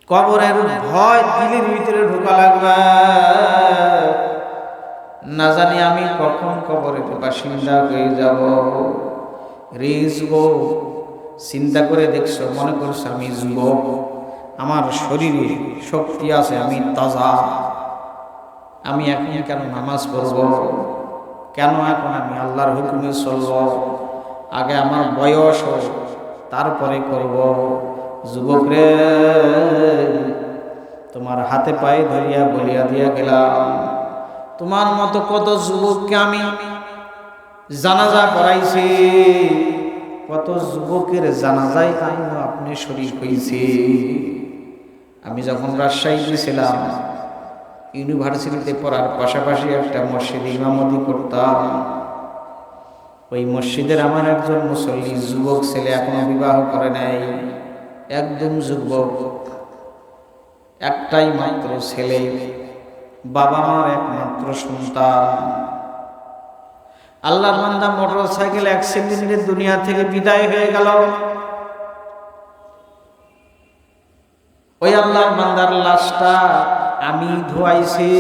কবরের ভয় দিলের ভিতরে ঢোকা লাগবে, না জানি আমি কখন কবরের বাসিন্দা হয়ে যাব। রে যুবক, চিন্তা করে দেখছো, মনে করছো আমি যুবক, আমার শরীরে শক্তি আছে, আমি তাজা, আমি এখন কেন নামাজ পড়ব, কেন এখন আমি আল্লাহর হুকুমে চলব, আগে আমার বয়স হোক তারপরে করব। যুবক রে, তোমার হাতে পায়ে ধরিয়া বলিয়া দিয়া গেলাম, তোমার মতো কত যুবককে আমি জানাজা পড়াইছি, কত যুবকের জানাজায় আমিও আপনি শরীক হয়েছি। আমি যখন রাজশাহীতে ছিলাম, ইউনিভার্সিটিতে পড়ার পাশাপাশি একটা মসজিদে ইমামতি করতাম। ওই মসজিদের আমার একজন মুসল্লি যুবক ছেলে, এখনো বিবাহ করে নাই, একদম যুবক, একটাই মাত্র ছেলে, বাবা মার একমাত্র সন্তান। আল্লাহর বান্দা মোটর সাইকেল অ্যাক্সিডেন্টে দুনিয়া থেকে বিদায় হয়ে গেল। ওই আল্লাহর বান্দার লাশটা আমি ধোয়াইছি,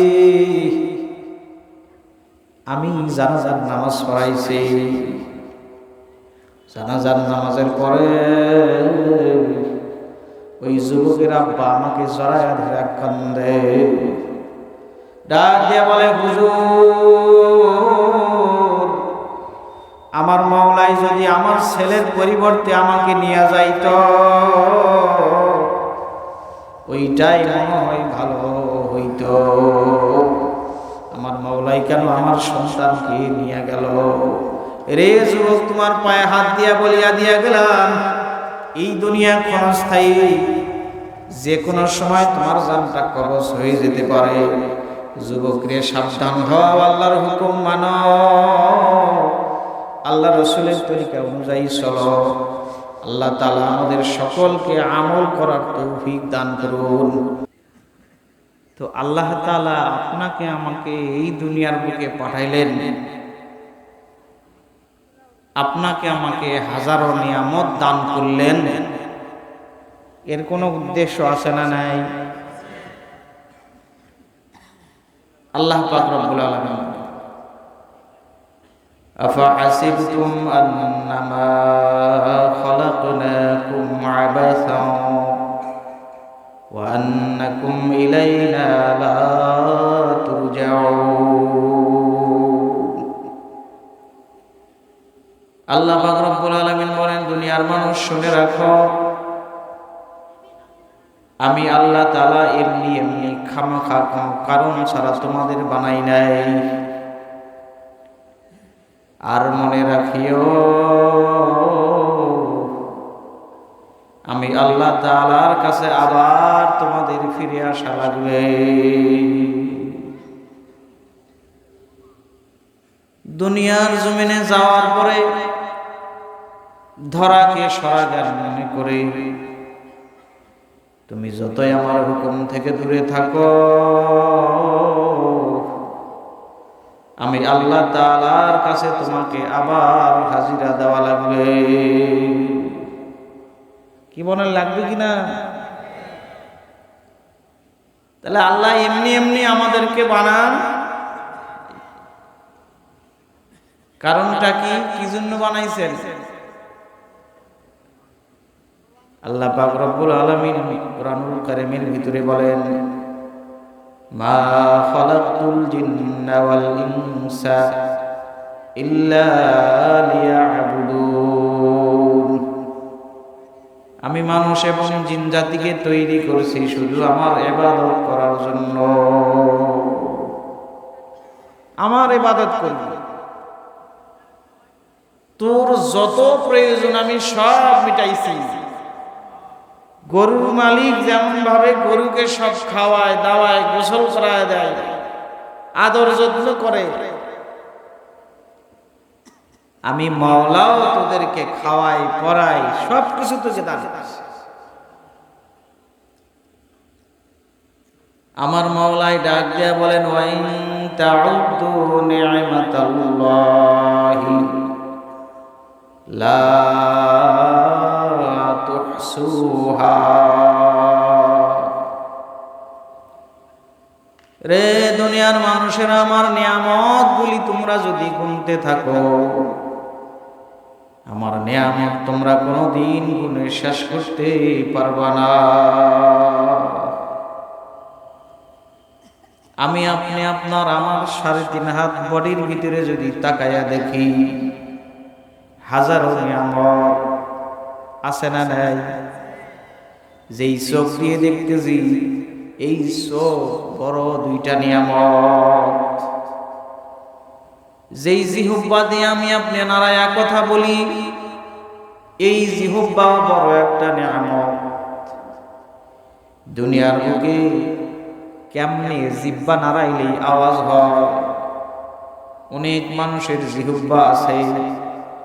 আমি জানাজার নামাজ পড়াইছি। জানাজার নামাজের পরে ওই যুবকের আব্বা আমাকে জড়াইয়া ধরে কান্দে, ডাক দিয়ে বলে, হুজুর, আমার মাওলাই যদি আমার ছেলের পরিবর্তে আমাকে নিয়ে যাইত, ওইটাই মনে হয় ভালো হইত। আমার মাওলাই কেন আমার সন্তানকে নিয়ে গেল? রে যুবক, তোমার পায়ে হাত দিয়া বলিয়া দিয়া গেলাম, এই দুনিয়া ক্ষণস্থায়ী, যে কোনো সময় তোমার জানটা কবজ হয়ে যেতে পারে। যুবক রে, সাবধান হও, আল্লাহর হুকুম মানো, আল্লাহ রসুলের তরিকা অনুযায়ী চলো। আল্লাহ তাআলা আমাদের সকলকে আমল করার তৌফিক দান করুন। তো আল্লাহ তাআলা আপনাকে আমাকে এই দুনিয়ার বুকে পাঠাইলেন, আপনাকে আমাকে হাজারো নিয়ামত দান করলেন, এর কোনো উদ্দেশ্য আছে না নাই? আল্লাহ পাক রব্বুল আলামিন, আফাহাসিবতুম আন্নামা খালাকনাকুম আবাসান ওয়া আন্নাকুম ইলাইনা লা তুরজাউন। আল্লাহ পাক রব্বুল আলামিন বলেন, দুনিয়ার মানুষ শুনে রাখো, আমি আল্লাহ তাআলা এমনি এমনি খামাখা কারণ ছাড়া তোমাদের বানাই নাই। আর মনে রাখিও, আমি আল্লাহ তাআলার কাছে আবার তোমাদের ফিরে আসা লাগবে। দুনিয়ার জমিনে যাওয়ার পরে ধরাকে সরাগার মনে করে তুমি যতই আমার হুকুম থেকে দূরে থাকো, আমি আল্লাহ তাআলার কাছে তোমাকে আবার হাজিরা দেওয়া লাগবে। কি মনে লাগবে কিনা? তাহলে আল্লাহ এমনি এমনি আমাদেরকে বানান, কারণটা কি, কি জন্য বানাইছেন? আল্লাহ পাক রব্বুল আলামিন কুরআনুল কারীমের ভিতরে বলেন, মা খালাকতুল জিন্না ওয়াল ইনসা ইল্লা লিয়াবুদুন। আমি মানুষ এবং জিন জাতিকে তৈরি করেছি শুধু আমার ইবাদত করার জন্য। আমার ইবাদত করবি, তোর যত প্রয়োজন আমি সব মিটাইছি। গরুর মালিক যেমন ভাবে গরুকে সব খাওয়ায় দাওয়ায় গোসল করায় দেয়, আদর যত্ন করে, আমি মাওলাও তোদেরকে খাওয়াই পরাই সব কিছু তোকে দান। আমার মাওলাই ডাক দিয়া বলেন, ওয়াইন তাউদ্দু নি'মাতাল্লাহি লা তুহসুহা। রে দুনিয়ার মানুষেরা, আমার নিয়ামতগুলি তোমরা যদি গুনতে থাকো, আমার নিয়ামত তোমরা কোনোদিন গুনে শেষ করতে পারবা না। আমি আপনি আপনার আমার 3.5 হাত বডির ভিতরে যদি তাকায়া দেখি, হাজারো নিয়ামত আছে না নাই? যেই চোখ দিয়ে দেখতেছি, এই চোখ বড় 2টা নিয়ামত। যেই জিহ্বা দিয়ে আমি আপনি নারায়া কথা বলি, এই জিহ্বাও বড় একটা নিয়ামত। দুনিয়ার বুকে কেমনে জিহ্বা নাড়াইলেই আওয়াজ হয়। অনেক মানুষের জিহ্বা আছে,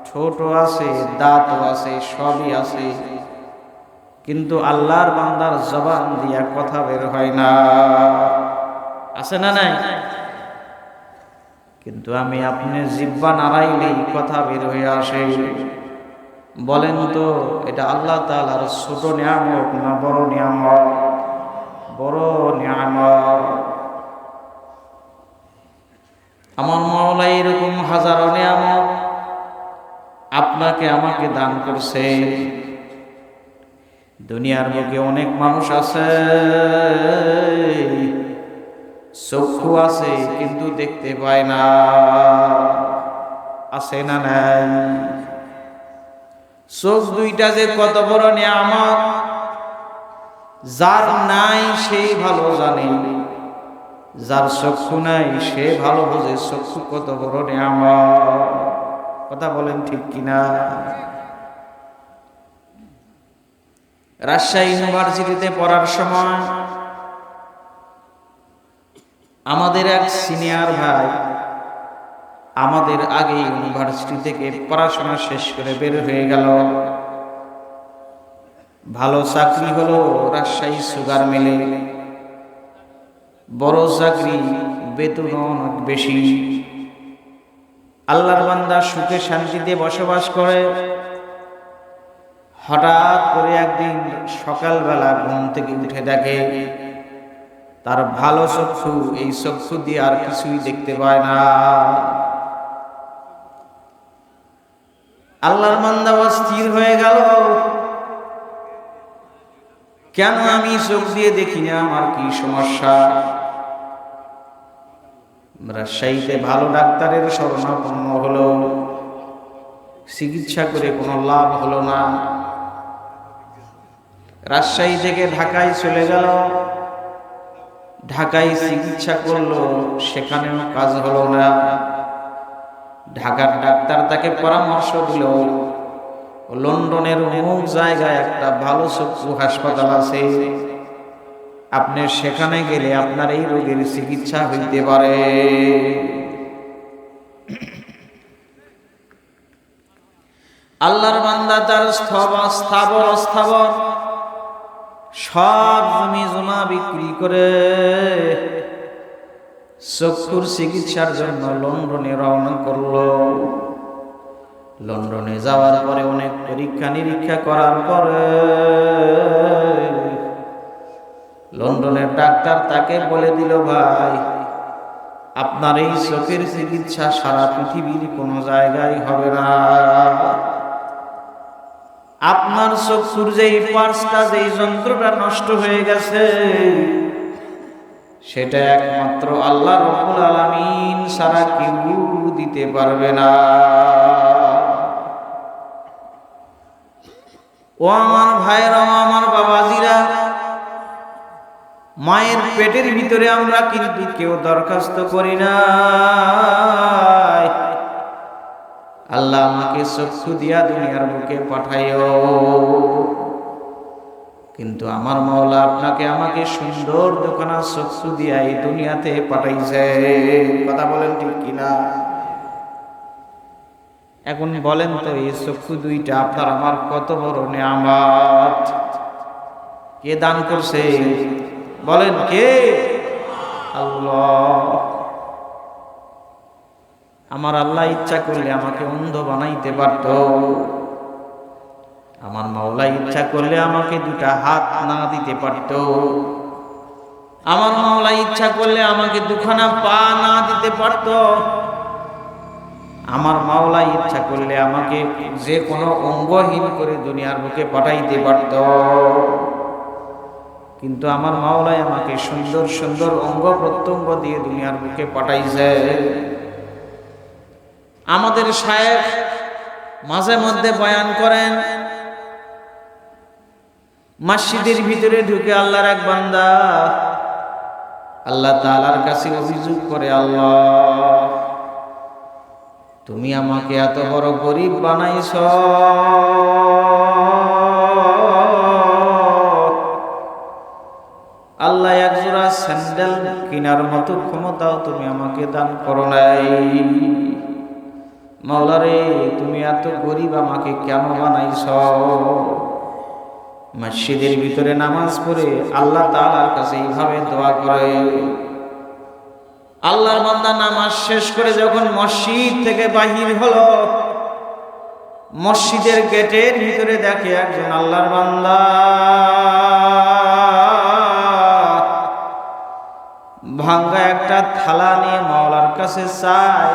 ছোট আছে, দাঁতও আছে, সবই আছে, কিন্তু আল্লাহর বান্দার জবান দিয়া কথা বের হয় না। আছে না নাই? কিন্তু আমি আপনি জিহ্বা নাড়াইলেই কথা বের হয়ে আসে। বলেন তো, এটা আল্লাহ তাআলার ছোট নিয়ামত না বড় নিয়ামত? বড় নিয়ামত। আমার মাওলা এরকম হাজারো নিয়ামত আপনাকে আমাকে দান করছে। দুনিয়ার বুকে অনেক মানুষ আছে, চক্ষু আছে কিন্তু দেখতে পায় না। আছে না নাই? চোখ 2টা যে কত বড় নিয়ামত, যার নাই সেই ভালো জানে, যার চক্ষু নাই সে ভালো বোঝে চক্ষু কত বড় নিয়ামত। কথা বলেন ঠিক কিনা? রাজশাহী ইউনিভার্সিটিতে পড়ার সময় আমাদের এক সিনিয়র ভাই আমাদের আগে ইউনিভার্সিটি থেকে পড়াশোনা শেষ করে বের হয়ে গেল। ভালো চাকরি হলো রাজশাহী সুগার মিলে, বড় চাকরি, বেতন অনেক বেশি। আল্লাহর বান্দা সুখে শান্তিতে বসবাস করে। হঠাৎ করে একদিন সকালবেলা ঘুম থেকে উঠে দেখে তার ভালো চক্ষু, এই চক্ষু দিয়ে আর কিছুই দেখতে পায় না। আল্লাহর বান্দা অস্থির হয়ে গেল, কেন আমি চোখ দিয়ে দেখি না? আমার কি সমস্যা? রাজশাহীতে ভালো ডাক্তারের শরণাপন্ন হলো, চিকিৎসা করে কোনো লাভ হলো না। রাজশাহী থেকে ঢাকায় চলে গেল, ঢাকায় চিকিৎসা করলো, সেখানেও কাজ হলো না। ঢাকার ডাক্তার তাকে পরামর্শ দিল, লন্ডনের অমুক জায়গায় একটা ভালো চক্ষু হাসপাতাল আছে, আপনি সেখানে গেলে আপনার এই রোগের চিকিৎসা হইতে পারে। আল্লাহর বান্দা তার স্থাবর সব জমি জমা বিক্রি করে চক্ষুর চিকিৎসার জন্য লন্ডনে রওনা করলো। লন্ডনে যাওয়ার পরে অনেক পরীক্ষা নিরীক্ষা করার পরে লন্ডনের ডাক্তার তাকে বলে দিল, ভাই আপনার এই চোখের চিকিৎসা সারা পৃথিবীর কোনো জায়গায় হবে না। আপনার চক্ষুর যেই পার্সটা, যেই যন্ত্রটা নষ্ট হয়ে গেছে, সেটা একমাত্র আল্লাহ রাব্বুল আলামিন ছাড়া কেউ দিতে পারবে না। ও আমার ভাইরা, আমার বাবাজিরা, মায়ের পেটের ভিতরে আমরা কিন্তু কেউ দরখাস্ত করি না, আল্লাহ আমাকে চক্ষু দিয়া দুনিয়ার বুকে পাঠাইও, কিন্তু আমার মাওলা আপনাকে আমাকে সুন্দর দুখানা চক্ষু দিয়া এই দুনিয়াতে পাঠাইছে। কথা বলেন ঠিক কিনা? এখন বলেন তো, এই চক্ষু 2টা আপনার আমার কত বড় নিয়ামত। কে দান করছে? বলেন কে? আল্লাহ। আমার আল্লাহ ইচ্ছা করলে আমাকে অন্ধ বানাইতে পারত, আমার মাওলা ইচ্ছা করলে আমাকে 2টা হাত না দিতে পারত, আমার মাওলা ইচ্ছা করলে আমাকে দুখানা পা না দিতে পারত, আমার মাওলা ইচ্ছা করলে আমাকে যে কোনো অঙ্গহীন করে দুনিয়ার বুকে পাঠাইতে পারত, কিন্তু আমার মাওলাই আমাকে সুন্দর সুন্দর অঙ্গ প্রত্যঙ্গ দিয়ে দুনিয়ার বুকে পাঠাইছে। আমাদের শায়েখ মাঝে মধ্যে বয়ান করেন, মসজিদের ভিতরে ঢুকে আল্লাহর এক বান্দা আল্লাহ তাআলার কাছে অভিযোগ করে, আল্লাহ তুমি আমাকে এত বড় গরিব বানাইছ, আল্লাহ একজোড়া স্যান্ডেল কেনার মতো ক্ষমতাও তুমি আমাকে দান করো নাই। মাওলা রে, তুমি এত গরিব আমাকে কেন বানাইছ? মসজিদের ভিতরে নামাজ পড়ে আল্লাহ তাআলার কাছে এইভাবে দোয়া করে। আল্লাহর বান্দা নামাজ শেষ করে যখন মসজিদ থেকে বাহির হলো, মসজিদের গেটের ভিতরে দেখে একজন আল্লাহর বান্দা ভাঙ্গা একটা থালা নিয়ে মাওলার কাছে চায়।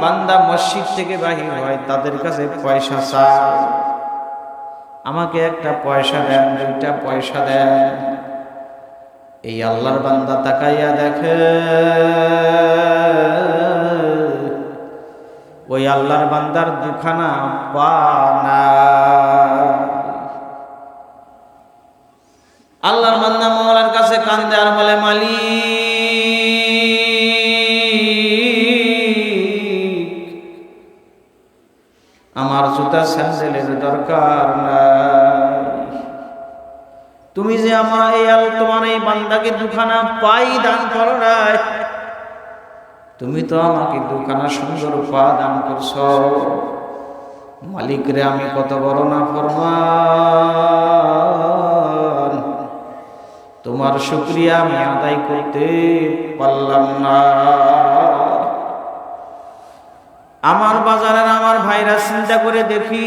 বান্দা মসজিদ থেকে বাহির হয়, তাদের কাছে পয়সা চায়, আমাকে একটা পয়সা দেন, দুইটা পয়সা দেন। এই আল্লাহর বান্দা তাকাইয়া দেখে ওই আল্লাহর বান্দার দুখানা পা নাই। আল্লাহর বান্দা মাওলার কাছে কান্দে আর বলে, মালিক আমার জুতা স্যান্ডেলের দরকার নাই, তুমি যে আমার তোমার এই বান্দাকে দুখানা পাই দান করো নাই, তুমি তো আমাকে দুখানা সুন্দর পা দান করছ। মালিক রে, আমি কত বড় নাফরমান, তোমার শুকরিয়া আমি আদায় করতে পারলাম না। আমার বাজারের আমার ভাইরা চিন্তা করে দেখি,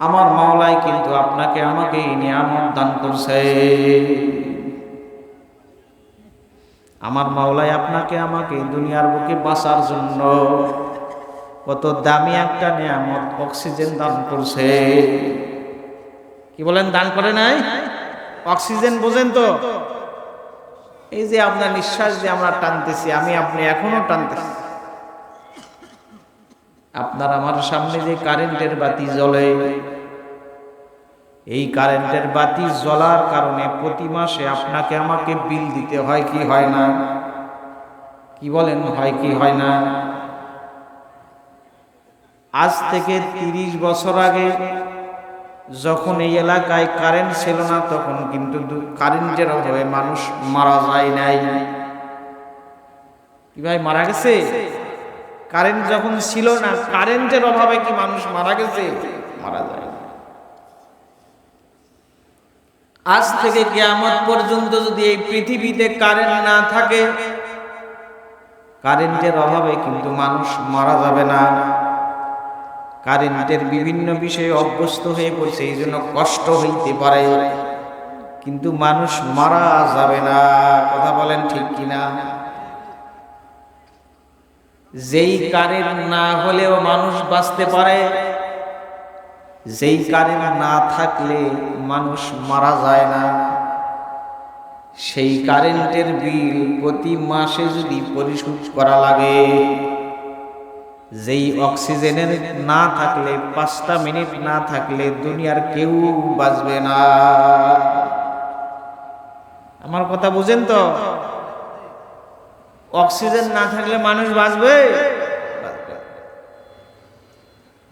আমার মাওলাই কিন্তু আপনাকে আমাকে এই নিয়ামত দান করছে। আমার মাওলাই আপনাকে আমাকে দুনিয়ার বুকে বাঁচার জন্য কত দামি একটা নিয়ামত অক্সিজেন দান করছে। কি বলেন, দান করে নাই? অক্সিজেন বোঝেন তো? এই যে আপনার নিঃশ্বাস যে আমরা টানতেছি, আমি আপনি এখনো টানতেছি। আপনার আমার সামনে যে কারেন্টের বাতি জ্বলে, এই কারেন্টের বাতি জ্বলার কারণে প্রতি মাসে আপনাকে আমাকে বিল দিতে হয় কি হয় না? কি বলেন, হয় কি হয় না? আজ থেকে 30 বছর আগে যখন এই এলাকায় কারেন্ট ছিল না, তখন কিন্তু কারেন্টের অভাবে মানুষ মারা যায় নাই। কি ভাই, মারা গেছে? কারেন্ট যখন ছিল না, কারেন্টের অভাবে কি মানুষ মারা গেছে? মারা যায়। আজ থেকে কিয়ামত পর্যন্ত যদি এই পৃথিবীতে কারেন্ট না থাকে, কারেন্টের অভাবে কিন্তু মানুষ মারা যাবে না। কারেন্টের বিভিন্ন বিষয়ে অভ্যস্ত হয়ে পড়ছে, এই জন্য কষ্ট হইতে পারে, কিন্তু মানুষ মারা যাবে না। কথা বলেন ঠিক কিনা? যেই কারেন্ট না হলেও মানুষ বাঁচতে পারে, যেই কারেন্ট না থাকলে মানুষ মারা যায় না, সেই কারেন্টের বিল প্রতি মাসে যদি পরিশোধ করা লাগে, যেই অক্সিজেনের না থাকলে 5টা মিনিট না থাকলে দুনিয়ার কেউ বাঁচবে না। আমার কথা বুঝেন তো? অক্সিজেন না থাকলে মানুষ বাঁচবে?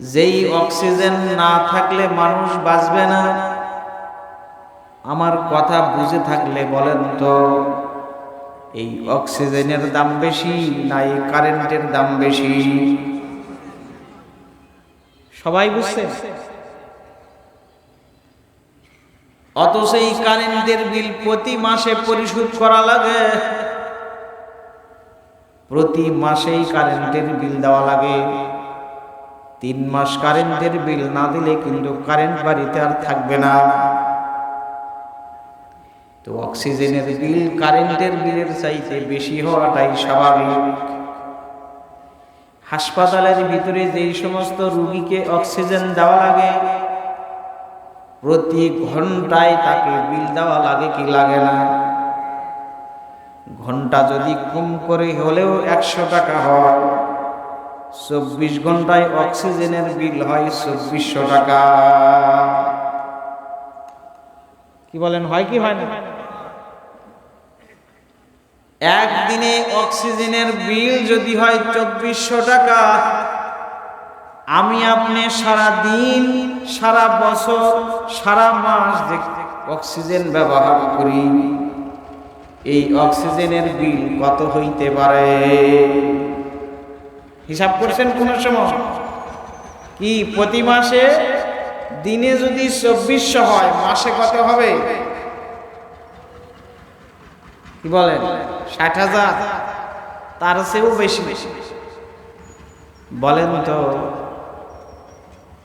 যেই অক্সিজেন না থাকলে মানুষ বাঁচবে না। আমার কথা বুঝে থাকলে বলেন তো, এই অক্সিজেনের দাম বেশি না এই কারেন্টের দাম বেশি? সবাই বুঝছে? অথচ এই কারেন্টের বিল প্রতি মাসে পরিশোধ করা লাগে, প্রতি মাসেই কারেন্টের বিল দেওয়া লাগে। 3 মাস কারেন্টের বিল না দিলে কিন্তু কারেন্ট বাড়িতে আর থাকবে না। তো অক্সিজেনের বিল কারেন্টের বিলের চাইতে বেশি হওয়াটাই স্বাভাবিক। হাসপাতালের ভিতরে যেই সমস্ত রোগীকে অক্সিজেন দেওয়া লাগে, প্রতি ঘন্টায় তাকে বিল দেওয়া লাগে কি লাগে না? ঘন্টা যদি কম করে হলেও 100 টাকা হয়, 24 ঘন্টায় অক্সিজেনের বিল হয় 2400 টাকা। কি বলেন, হয় কি হয় না? একদিনে অক্সিজেনের বিল যদি হয় 2400 টাকা, আমি আপনি সারা দিন, সারা বছর, সারা মাস যে অক্সিজেন ব্যবহার করি, এই অক্সিজেনের বিল কত হইতে পারে? হিসাব করছেন কোন সময়? কি প্রতি মাসে দিনে যদি 2400 হয়, মাসে কত হবে? কি বলেন, 60,000? তার চেয়েও বেশি। বলেন তো,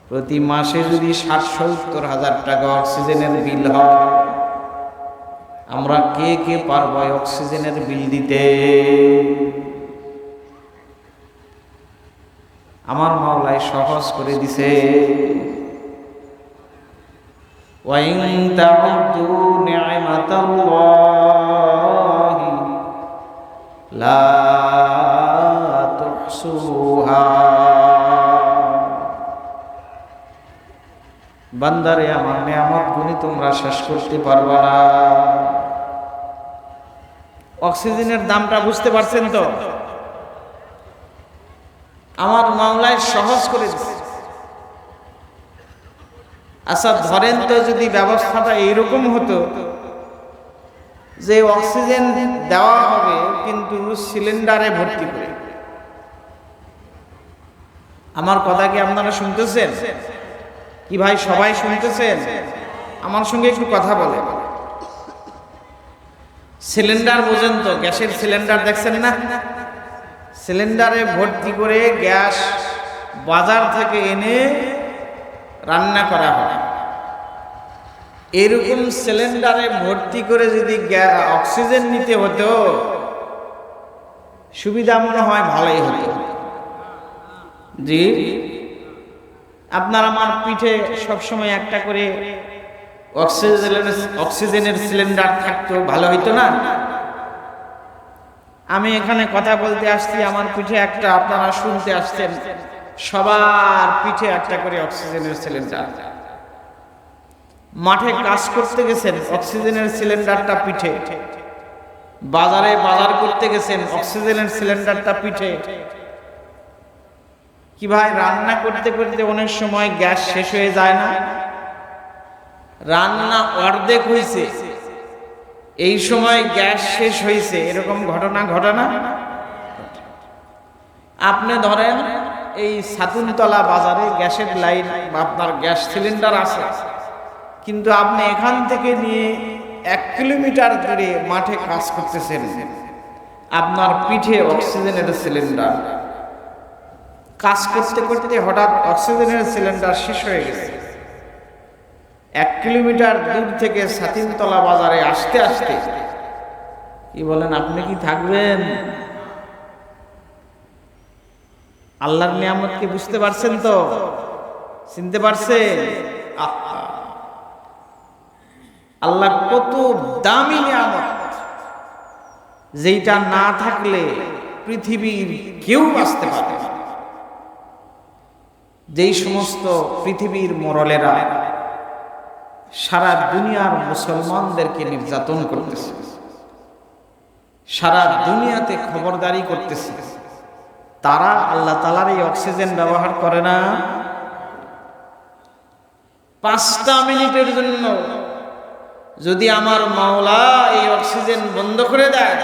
প্রতি মাসে যদি 60-70,000 টাকা অক্সিজেনের বিল হয়, আমরা কে কে পারবো অক্সিজেনের বিল দিতে? আমার মাওলাই সহজ করে দিছে। ওয়াইন তাউদ্দু নি'মাতাল্লাহি লা তুহসুহা। বান্দারে, আমার নিয়ামত গুনি তোমরা শেষ করতে পারবা না। অক্সিজেনের দামটা বুঝতে পারছেন তো? আমার মাওলায় সহজ করে দিচ্ছে। আচ্ছা ধরেন তো, যদি ব্যবস্থাটা এইরকম হতো যে অক্সিজেন দেওয়া হবে কিন্তু সিলিন্ডারে ভর্তি করে। আমার কথা কি আপনারা শুনতেছেন? কি ভাই, সবাই শুনতেছেন? আমার সঙ্গে একটু কথা বলে। সিলিন্ডার বোঝেন তো, গ্যাসের সিলিন্ডার দেখছেন না? সিলিন্ডারে ভর্তি করে গ্যাস বাজার থেকে এনে রান্না করা হয়। এরকম সিলিন্ডারে ভর্তি করে যদি অক্সিজেন নিতে হতো, সুবিধা মনে হয় ভালোই হতো। জি, আপনার আমার পিঠে সবসময় একটা করে অক্সিজেনের সিলিন্ডার থাকতো, ভালো হইতো না? আমি এখানে কথা বলতে আসছি, আমার পিঠে একটা, আপনারা শুনতে আসছেন, সবার পিঠে একটা করে অক্সিজেনের সিলিন্ডার। মাঠে কাজ করতে গেছেন, অক্সিজেনের সিলিন্ডারটা পিঠে। বাজারে বাজার করতে গেছেন, অক্সিজেনের সিলিন্ডারটা পিঠে। কি ভাই, রান্না করতে করতে অনেক সময় গ্যাস শেষ হয়ে যায় না? রান্না অর্ধেক হয়েছে, এই সময় গ্যাস শেষ হয়েছে, এরকম ঘটনা ঘটনা। আপনি ধরেন এই সাতুনতলা বাজারে গ্যাসের লাইন, আপনার গ্যাস সিলিন্ডার আছে, কিন্তু আপনি এখান থেকে নিয়ে 1 কিলোমিটার দূরে মাঠে কাজ করতেছেন, আপনার পিঠে অক্সিজেনের সিলিন্ডার। কাজ করতে করতে হঠাৎ অক্সিজেনের সিলিন্ডার শেষ হয়ে গেছে। 1 কিলোমিটার দূর থেকে সাতিনতলা বাজারে আসতে আসতে, কি বলেন, আপনি কি থাকবেন? আল্লাহর নিয়ামতকে বুঝতে পারছেন তো? চিনতে পারছেন? আল্লাহ কত দামি নিয়ামত, যেটা না থাকলে পৃথিবীর কেউ বাঁচতে পারে না। যেই সমস্ত পৃথিবীর মরলেরা সারা দুনিয়ার মুসলমানদেরকে নির্যাতন করতেছে, সারা দুনিয়াতে খবরদারি করতেছে, তারা আল্লাহ তাআলার এই অক্সিজেন ব্যবহার করে না। 5টা মিনিটের জন্য যদি আমার মাওলা এই অক্সিজেন বন্ধ করে দেয়,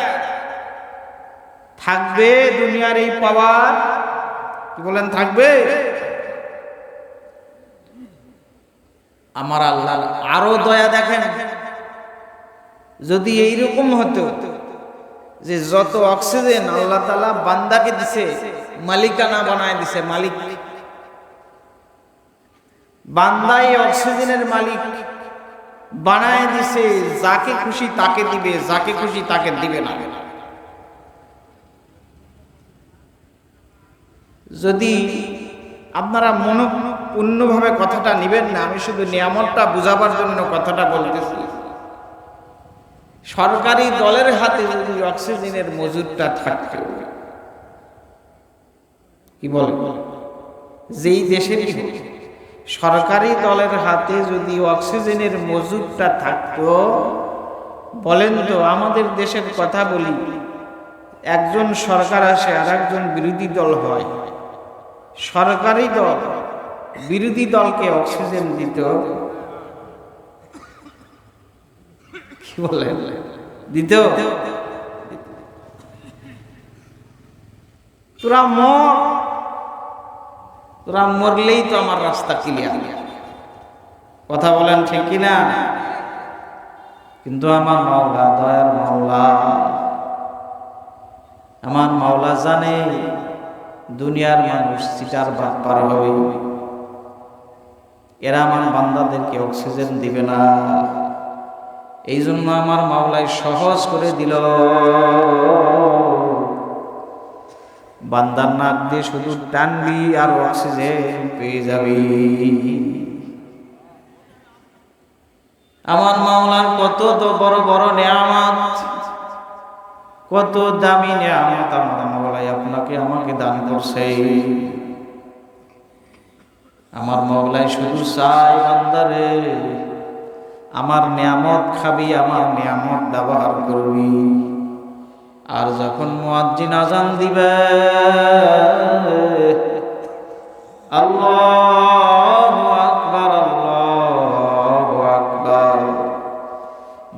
থাকবে দুনিয়ার এই পাওয়ার? কি বলেন, থাকবে? আমার আল্লাহ আরো দয়া দেখেন, যদি এইরকম হতো যে যত অক্সিজেন আল্লাহ তাআলা বান্দাকে দিছে, মালিকানা বানায় দিছে, মালিক, বান্দাই অক্সিজেনের মালিক। বানায় দিছে, যাকে খুশি তাকে দিবে, যাকে খুশি তাকে দিবে না। যদি আপনারা মনোপূর্ণভাবে কথাটা নিবেন না, আমি শুধু নিয়ামতটা বুঝাবার জন্য কথাটা বলতেছি। সরকারি দলের হাতে যদি অক্সিজেনের মজুদটা থাকতো, কি বলে, যেই দেশেরই সরকারি দলের হাতে যদি অক্সিজেনের মজুদটা থাকতো, বলেন তো, আমাদের দেশের কথা বলি, একজন সরকার আসে আর একজন বিরোধী দল হয়, সরকারি দল বিরোধী দলকে অক্সিজেন দিত, কি বলেন, দিত? তোরা মরলেই তো আমার রাস্তা ক্লিয়ার, কথা বলেন ঠিক কিনা? কিন্তু আমার মাওলা, দয়ার মাওলা, আমার মাওলা জানে দুনিয়ার মানুষ চিটার বাটপার হবে, এরা আমার বান্দাদেরকে অক্সিজেন দিবে না। এই জন্য আমার মাওলাই সহজ করে দিল, বান্দার নাক দিয়ে শুধু টানবি আর অক্সিজেন পেয়ে যাবি। আমার মাওলার কত তো বড় বড় নেয়ামত, কত দামি নেয়ামত আমার মাওলাই আপনাকে আমাকে দান করছে। আমার মাওলাই শুধু চাই, বান্দারে আমার নিয়ামত খাবি, আমার নিয়ামত ব্যবহার করবি। আর যখন মুয়াজ্জিন আযান দিবে, আল্লাহু আকবার, আল্লাহু আকবার,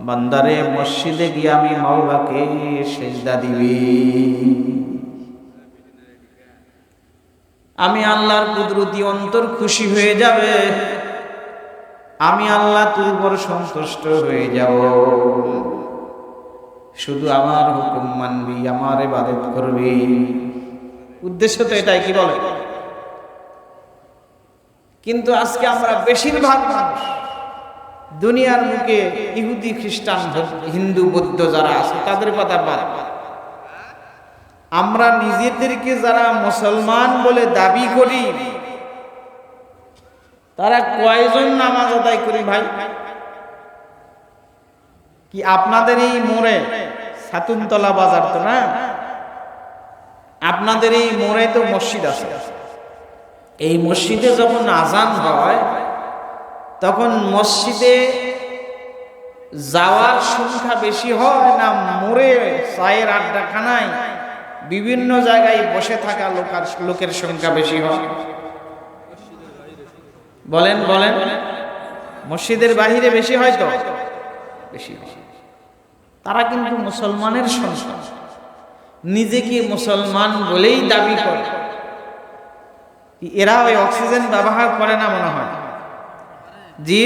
বান্দারে মসজিদে গিয়ে আমি মাওলাকে সিজদা দিবি। আমি আল্লাহর কুদরতি অন্তর খুশি হয়ে যাবে, আমি আল্লাহ তোর উপর সন্তুষ্ট হয়ে যাব। শুধু আমার হুকুম মানবি, আমার ইবাদত করবি। উদ্দেশ্য তো এটাই, কি বলে? কিন্তু আজকে আমরা বেশিরভাগ মানুষ দুনিয়ার মুখে ইহুদি, খ্রিস্টান, হিন্দু, বৌদ্ধ যারা আছে তাদের কথা বাদ, আমরা নিজেদেরকে যারা মুসলমান বলে দাবি করি, তারা কয়জন নামাজ আদায় করি ভাই? কি আপনাদের এই মোড়ে, সাতুনতলা বাজার তো না, আপনাদের এই মোড়ে তো মসজিদ আছে। এই মসজিদে যখন আজান হয়, তখন মসজিদে যাওয়ার সংখ্যা বেশি হয় না মোড়ে চায়ের আড্ডাখানায় বিভিন্ন জায়গায় বসে থাকা লোকের সংখ্যা বেশি হয়? বলেন বলেন, মসজিদের বাহিরে বেশি হয় তো? বেশি। তারা কিন্তু মুসলমানের সন্তান, নিজেকে মুসলমান বলেই দাবি করে। এরা ওই অক্সিজেন ব্যবহার করে না মনে হয়? জি,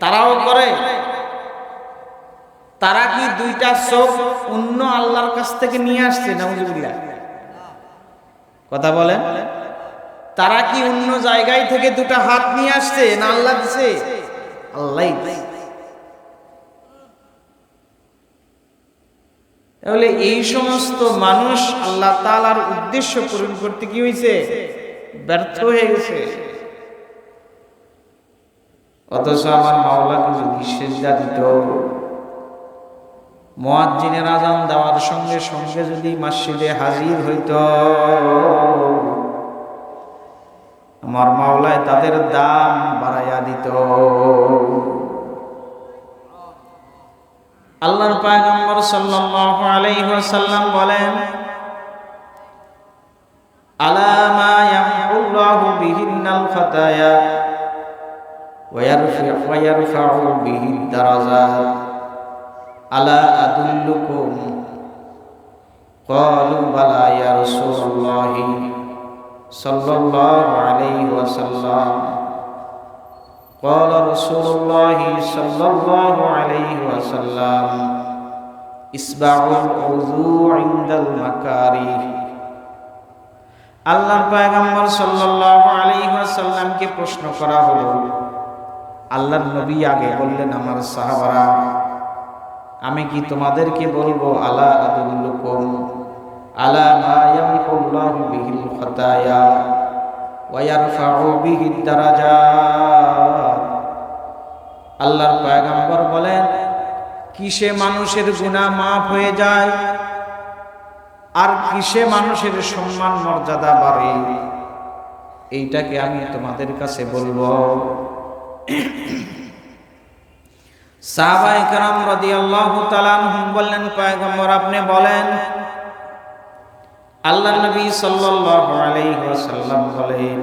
তারাও করে। তারা কি দুইটা চোখ অন্য আল্লাহর কাছ থেকে নিয়ে আসছে? নাউজুবিল্লাহ, কথা বলেন। তারা কি অন্য জায়গায় থেকে দুটা হাত নিয়ে আসছে না আল্লাহ দিছে? আল্লাহ। তাহলে এই সমস্ত মানুষ আল্লাহ তাআলার উদ্দেশ্য পূরণ করতে কি হয়েছে? ব্যর্থ হয়ে গেছে। অথচ আমার মাওলাকে যদি সিজদা দিত, মুয়াজ্জিনের আযান দেওয়ার সঙ্গে সঙ্গে যদি মসজিদে হাজির হইত, আমার মাওলায় তাদের দাম বাড়াইয়া দিত। আল্লাহর পয়গম্বর সাল্লাল্লাহু আলাইহি ওয়াসাল্লাম বলেন, আলা মা ইয়ামহুল্লাহু বিহিন্নাল খাতায়া ওয়া ইয়ারফা'ু বিহিদ দারাজাত, আলা আদুল্লুকুম? ক্বালু বালা ইয়া রাসূলুল্লাহ সাল্লাল্লাহু আলাইহি ওয়াসাল্লাম। قال رسول الله صلى الله عليه وسلم ইসবাউল উযু ইনদাল মাকারিহ। আল্লাহর পয়গম্বর সাল্লাল্লাহু আলাইহি ওয়াসাল্লামকে প্রশ্ন করা হলো, আল্লাহর নবী আগে বললেন, আমার সাহাবারা, আমি কি তোমাদেরকে বলবো, আলা আদুল্লুকুম আলা মা ইয়ামহুল্লাহু বিহিল খাতায়া ওয়া ইয়ারফাউ বিহিদ দারাজাত। আল্লাহর পয়গম্বর বলেন, কিসে মানুষের গুনাহ মাফ হয়ে যায় আর কিসে মানুষের সম্মান মর্যাদা বাড়ে, এইটাকে আমি তোমাদের কাছে বলবো। সাহাবায়ে কেরাম রাদিয়াল্লাহু তাআলা আনহুম বললেন, পয়গম্বর আপনি বলেন। আল্লাহর নবী সাল্লাল্লাহু আলাইহি ওয়াসাল্লাম বলেন,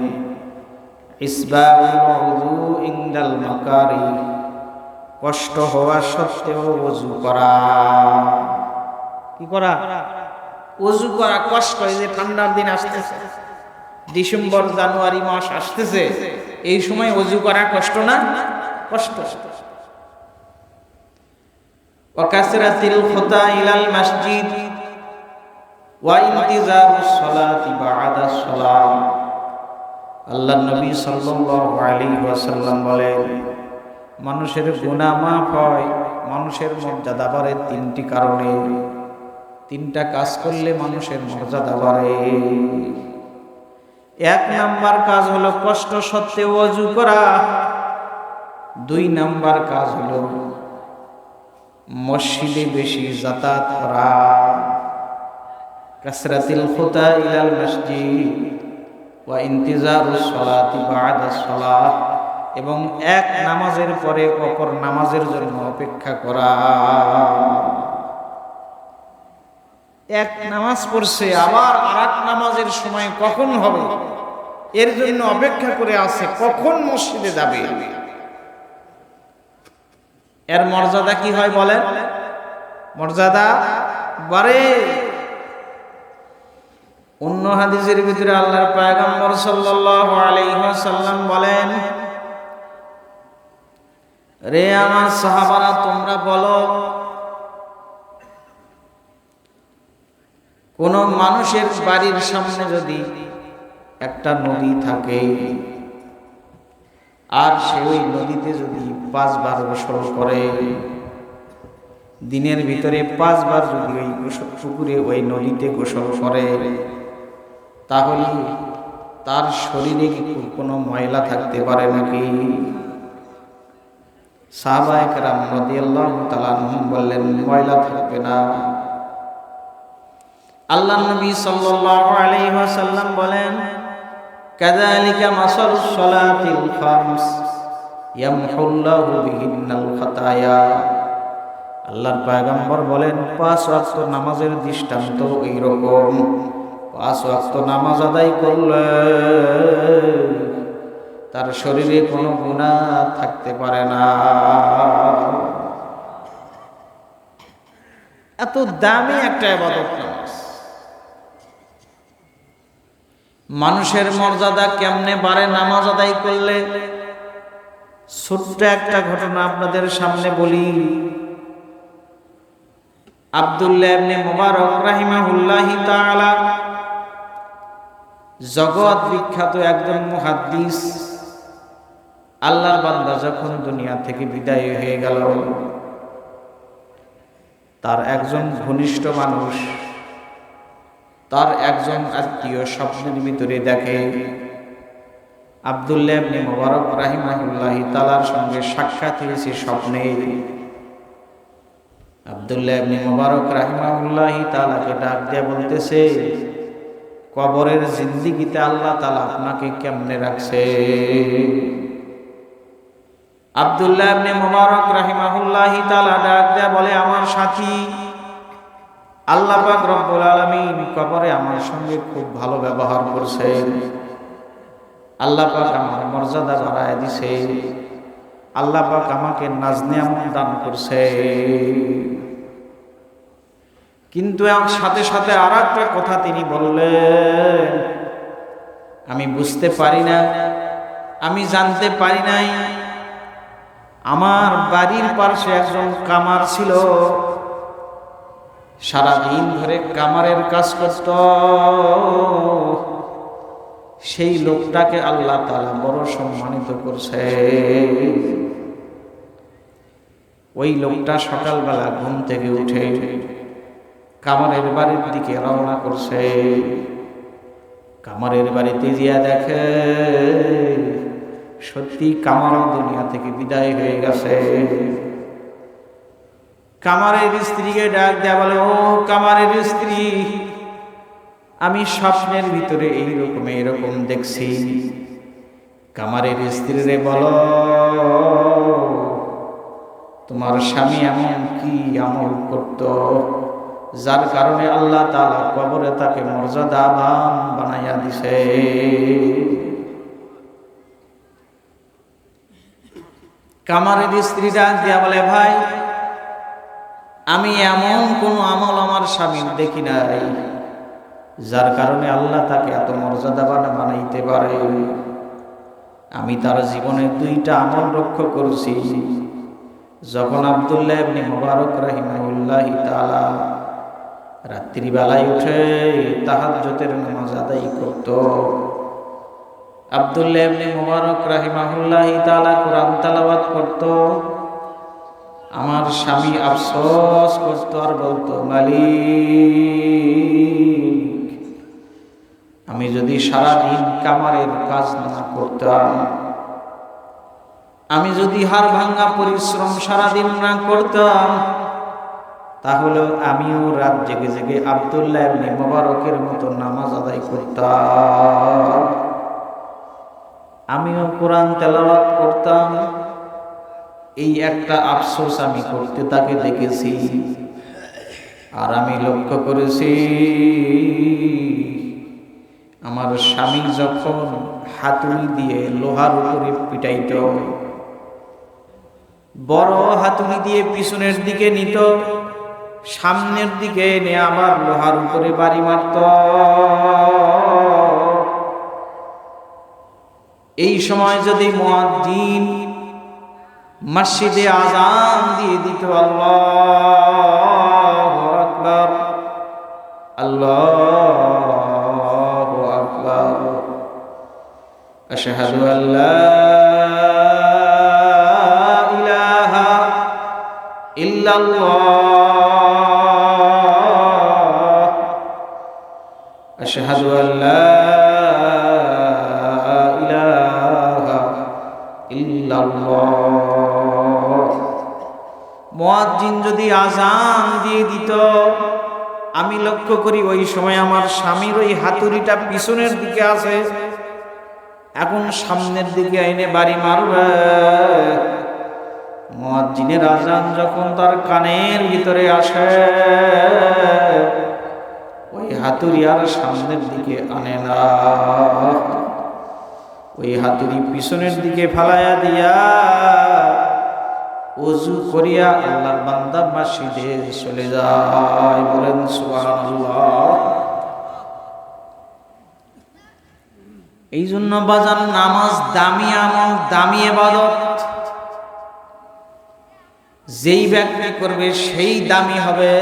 ইসবাউল উযু ইনদাল মাকারি, কষ্ট হওয়া সত্ত্বেও ওযু করা। কি করা? ওযু করা। কষ্ট। এই যে ঠান্ডার দিন আসতেছে, ডিসেম্বর জানুয়ারি মাস আসতেছে, এই সময় ওযু করা কষ্ট না? কষ্ট। ওয়া কাসরাতিল খুতা ইলাল মসজিদ ওয়া ইনতিজারুস সালাতি বা'দাস সালাম। আল্লাহর নবী সাল্লাল্লাহু আলাইহি ওয়াসাল্লাম বলেন, মানুষের গুনাহ মাফ হয়, মানুষের মর্যাদা বাড়ে তিনটি কারণে। তিনটা কাজ করলে মানুষের মর্যাদা বাড়ে। এক নাম্বার কাজ হলো কষ্ট সত্ত্বেও ওযু করা। দুই নাম্বার কাজ হলো মসজিদে বেশি যাতায়াত করা। কাসরাতিল খুতা ইলাল মসজিদ ওয়া ইনতিজারুস সালাতি বা'দাস সালাহ, এবং এক নামাজের পরে অপর নামাজের জন্য অপেক্ষা করা। এক নামাজ পড়ছে, আবার আরেক নামাজের সময় কখন হবে এর জন্য অপেক্ষা করে আছে, কখন মসজিদে যাবে। এর মর্যাদা কি হয় বলেন? মর্যাদা বাড়ে। অন্য হাদিসের ভিতরে আল্লাহর পয়গম্বর সাল্লাল্লাহু আলাইহি ওয়াসাল্লাম বলেন, রে আমার সাহাবারা, তোমরা বলো, কোন মানুষের বাড়ির সামনে যদি একটা নদী থাকে আর সে ওই নদীতে যদি 5 বার গোসল করে, দিনের ভিতরে 5 বার যদি ওই পুকুরে ওই নদীতে গোসল করে, তাহলে তার শরীরে কি কোনো ময়লা থাকতে পারে নাকি? সাহাবায়ে কেরাম রাদিয়াল্লাহু তাআলা আনহুম বললেন, ময়লা থাকবে না। আল্লাহর নবী সাল্লাল্লাহু আলাইহি ওয়াসাল্লাম বলেন, কাযালিকা মাসালুস সালাতিল খামস ইয়ামহুল্লাহু বিহিন্নাল খাতায়া। আল্লাহর পয়গম্বর বলেন, 5 ওয়াক্ত নামাজের দৃষ্টান্ত এইরকম। 5 ওয়াক্ত নামাজ আদায় করলে তার শরীরে কোনো গুনাহ থাকতে পারে না। এত দামি একটা ইবাদত নামাজ। মানুষের মর্যাদা কেমনে বাড়ে নামাজ আদায় করলে? ছোট্ট একটা ঘটনা আপনাদের সামনে বলি। আব্দুল্লাহ ইবনে মুবারক রাহিমাহুল্লাহি তাআলা, জগৎ বিখ্যাত একজন মুহাদ্দিস, আল্লাহর বান্দা যখন দুনিয়া থেকে বিদায় হয়ে গেল, তার একজন ঘনিষ্ঠ মানুষ, তার একজন আত্মীয় স্বপ্নের ভিতরে দেখে আব্দুল্লাহ ইবনে মুবারক রাহিমাহুল্লাহি তাআলার সঙ্গে সাক্ষাৎ হয়েছে স্বপ্নে। আব্দুল্লাহ ইবনে মুবারক রাহিমাহুল্লাহি তাআলাকে ডাক দিয়ে বলতেছে, কবরের জিন্দেগিতে আল্লাহ তাআলা আপনাকে কেমনে রাখছে? আব্দুল্লাহ ইবনে মুবারক রাহিমাহুল্লাহি তাআলা ডাক দিয়ে বলে, আমার সাথী আল্লাহ পাক রব্বুল আলামিন কবরে আমার সঙ্গে খুব ভালো ব্যবহার করছে। আল্লাহ পাক আমার মর্যাদা বাড়ায় দিছে। আল্লাহ পাক আমাকে নাজ নিয়ামত দান করছে। কিন্তু এর সাথে সাথে আরেকটা কথা তিনি বললেন, আমি বুঝতে পারি না, আমি জানতে পারি নাই, আমার বাড়ির পাশে একজন কামার ছিল, সারাদিন ধরে কামারের কাজ করত। সেই লোকটাকে আল্লাহ তাআলা বড় সম্মানিত করছে। ওই লোকটা সকালবেলা ঘুম থেকে উঠে কামারের বাড়ির দিকে রওনা করছে। কামারের বাড়িতে গিয়া দেখে সত্যি কামার দুনিয়া থেকে বিদায় হয়ে গেছে। কামারের স্ত্রীকে ডাক দেয়া বলে, ও কামারের স্ত্রী, আমি স্বপ্নের ভিতরে এইরকম দেখছি। কামারের স্ত্রীরে বলো, তোমার স্বামী এমন কি আমল করত যার কারণে আল্লাহ তাআলা কবরে তাকে মর্যাদাবান বানাইয়া দিছে। কামারের স্ত্রী ডাক দিয়া বলে, ভাই, আমি এমন কোন আমল আমার স্বামীর দেখি নাই যার কারণে আল্লাহ তাকে এত মর্যাদাবান বানাইতে পারে। আমি তার জীবনে 2টা আমল লক্ষ্য করছি। যখন আব্দুল্লাহ ইবনে মুবারক রাহিমাহুল্লাহি তাআলা রাত্রিবেলায় উঠে তাহাজ্জুদের নামাজ আদায় করত, আব্দুল্লাহ ইবনে মুবারক রাহিমাহুল্লাহি তাআলা কোরআন তেলাওয়াত করত, আমার স্বামী আফসোস করত আর বলতো, মালিক, আমি যদি সারাদিন কামারের কাজ না করতাম, আমি যদি হাড় ভাঙা পরিশ্রম সারাদিন না করতাম, তাহলে আমিও রাত জেগে জেগে আব্দুল্লাহ ইবনে মুবারকের মতো নামাজ আদায় করতাম, আমিও কোরআন তেলাওয়াত করতাম। এই একটা আফসোস আমি করতে তাকে দেখেছি। আর আমি লক্ষ্য করেছি, আমার স্বামী যখন হাতুড়ি দিয়ে লোহার উপরে পিটাইত, বড় হাতুড়ি দিয়ে পিছনের দিকে নিত, সামনের দিকে এনে আবার লোহার উপরে বাড়ি মারত। এই সময় যদি মুয়াজ্জিন মসজিদে আযান দিয়ে দিত, আল্লাহু আকবার, আল্লাহু আকবার, আশহাদু আল্লা ইলাহা ইল্লাল্লাহ, আশহাদু আল্লা ইলাহা ইল্লাল্লাহ। মুয়াজ্জিন যদি আযান দিয়ে দিত, আমি লক্ষ্য করি ওই সময় আমার স্বামীর ওই হাতুড়িটা পিছনের দিকে আছে, এখন সামনের দিকে এনে বাড়ি মারবে। মুয়াজ্জিনের আযান যখন তার কানের ভিতরে আসে, ওই হাতুড়ি আর সামনের দিকে আনে না, ওই হাতুড়ি পিছনের দিকে ফালাইয়া দিয়া ওযু করিয়া আল্লাহর বান্দা মসজিদে চলে যায়। বলেন সুবহানাল্লাহ। এই জন্য বাজান, নামাজ দামি আমল, দামি ইবাদত। যেই ব্যক্তি করবে সেই দামি হবে।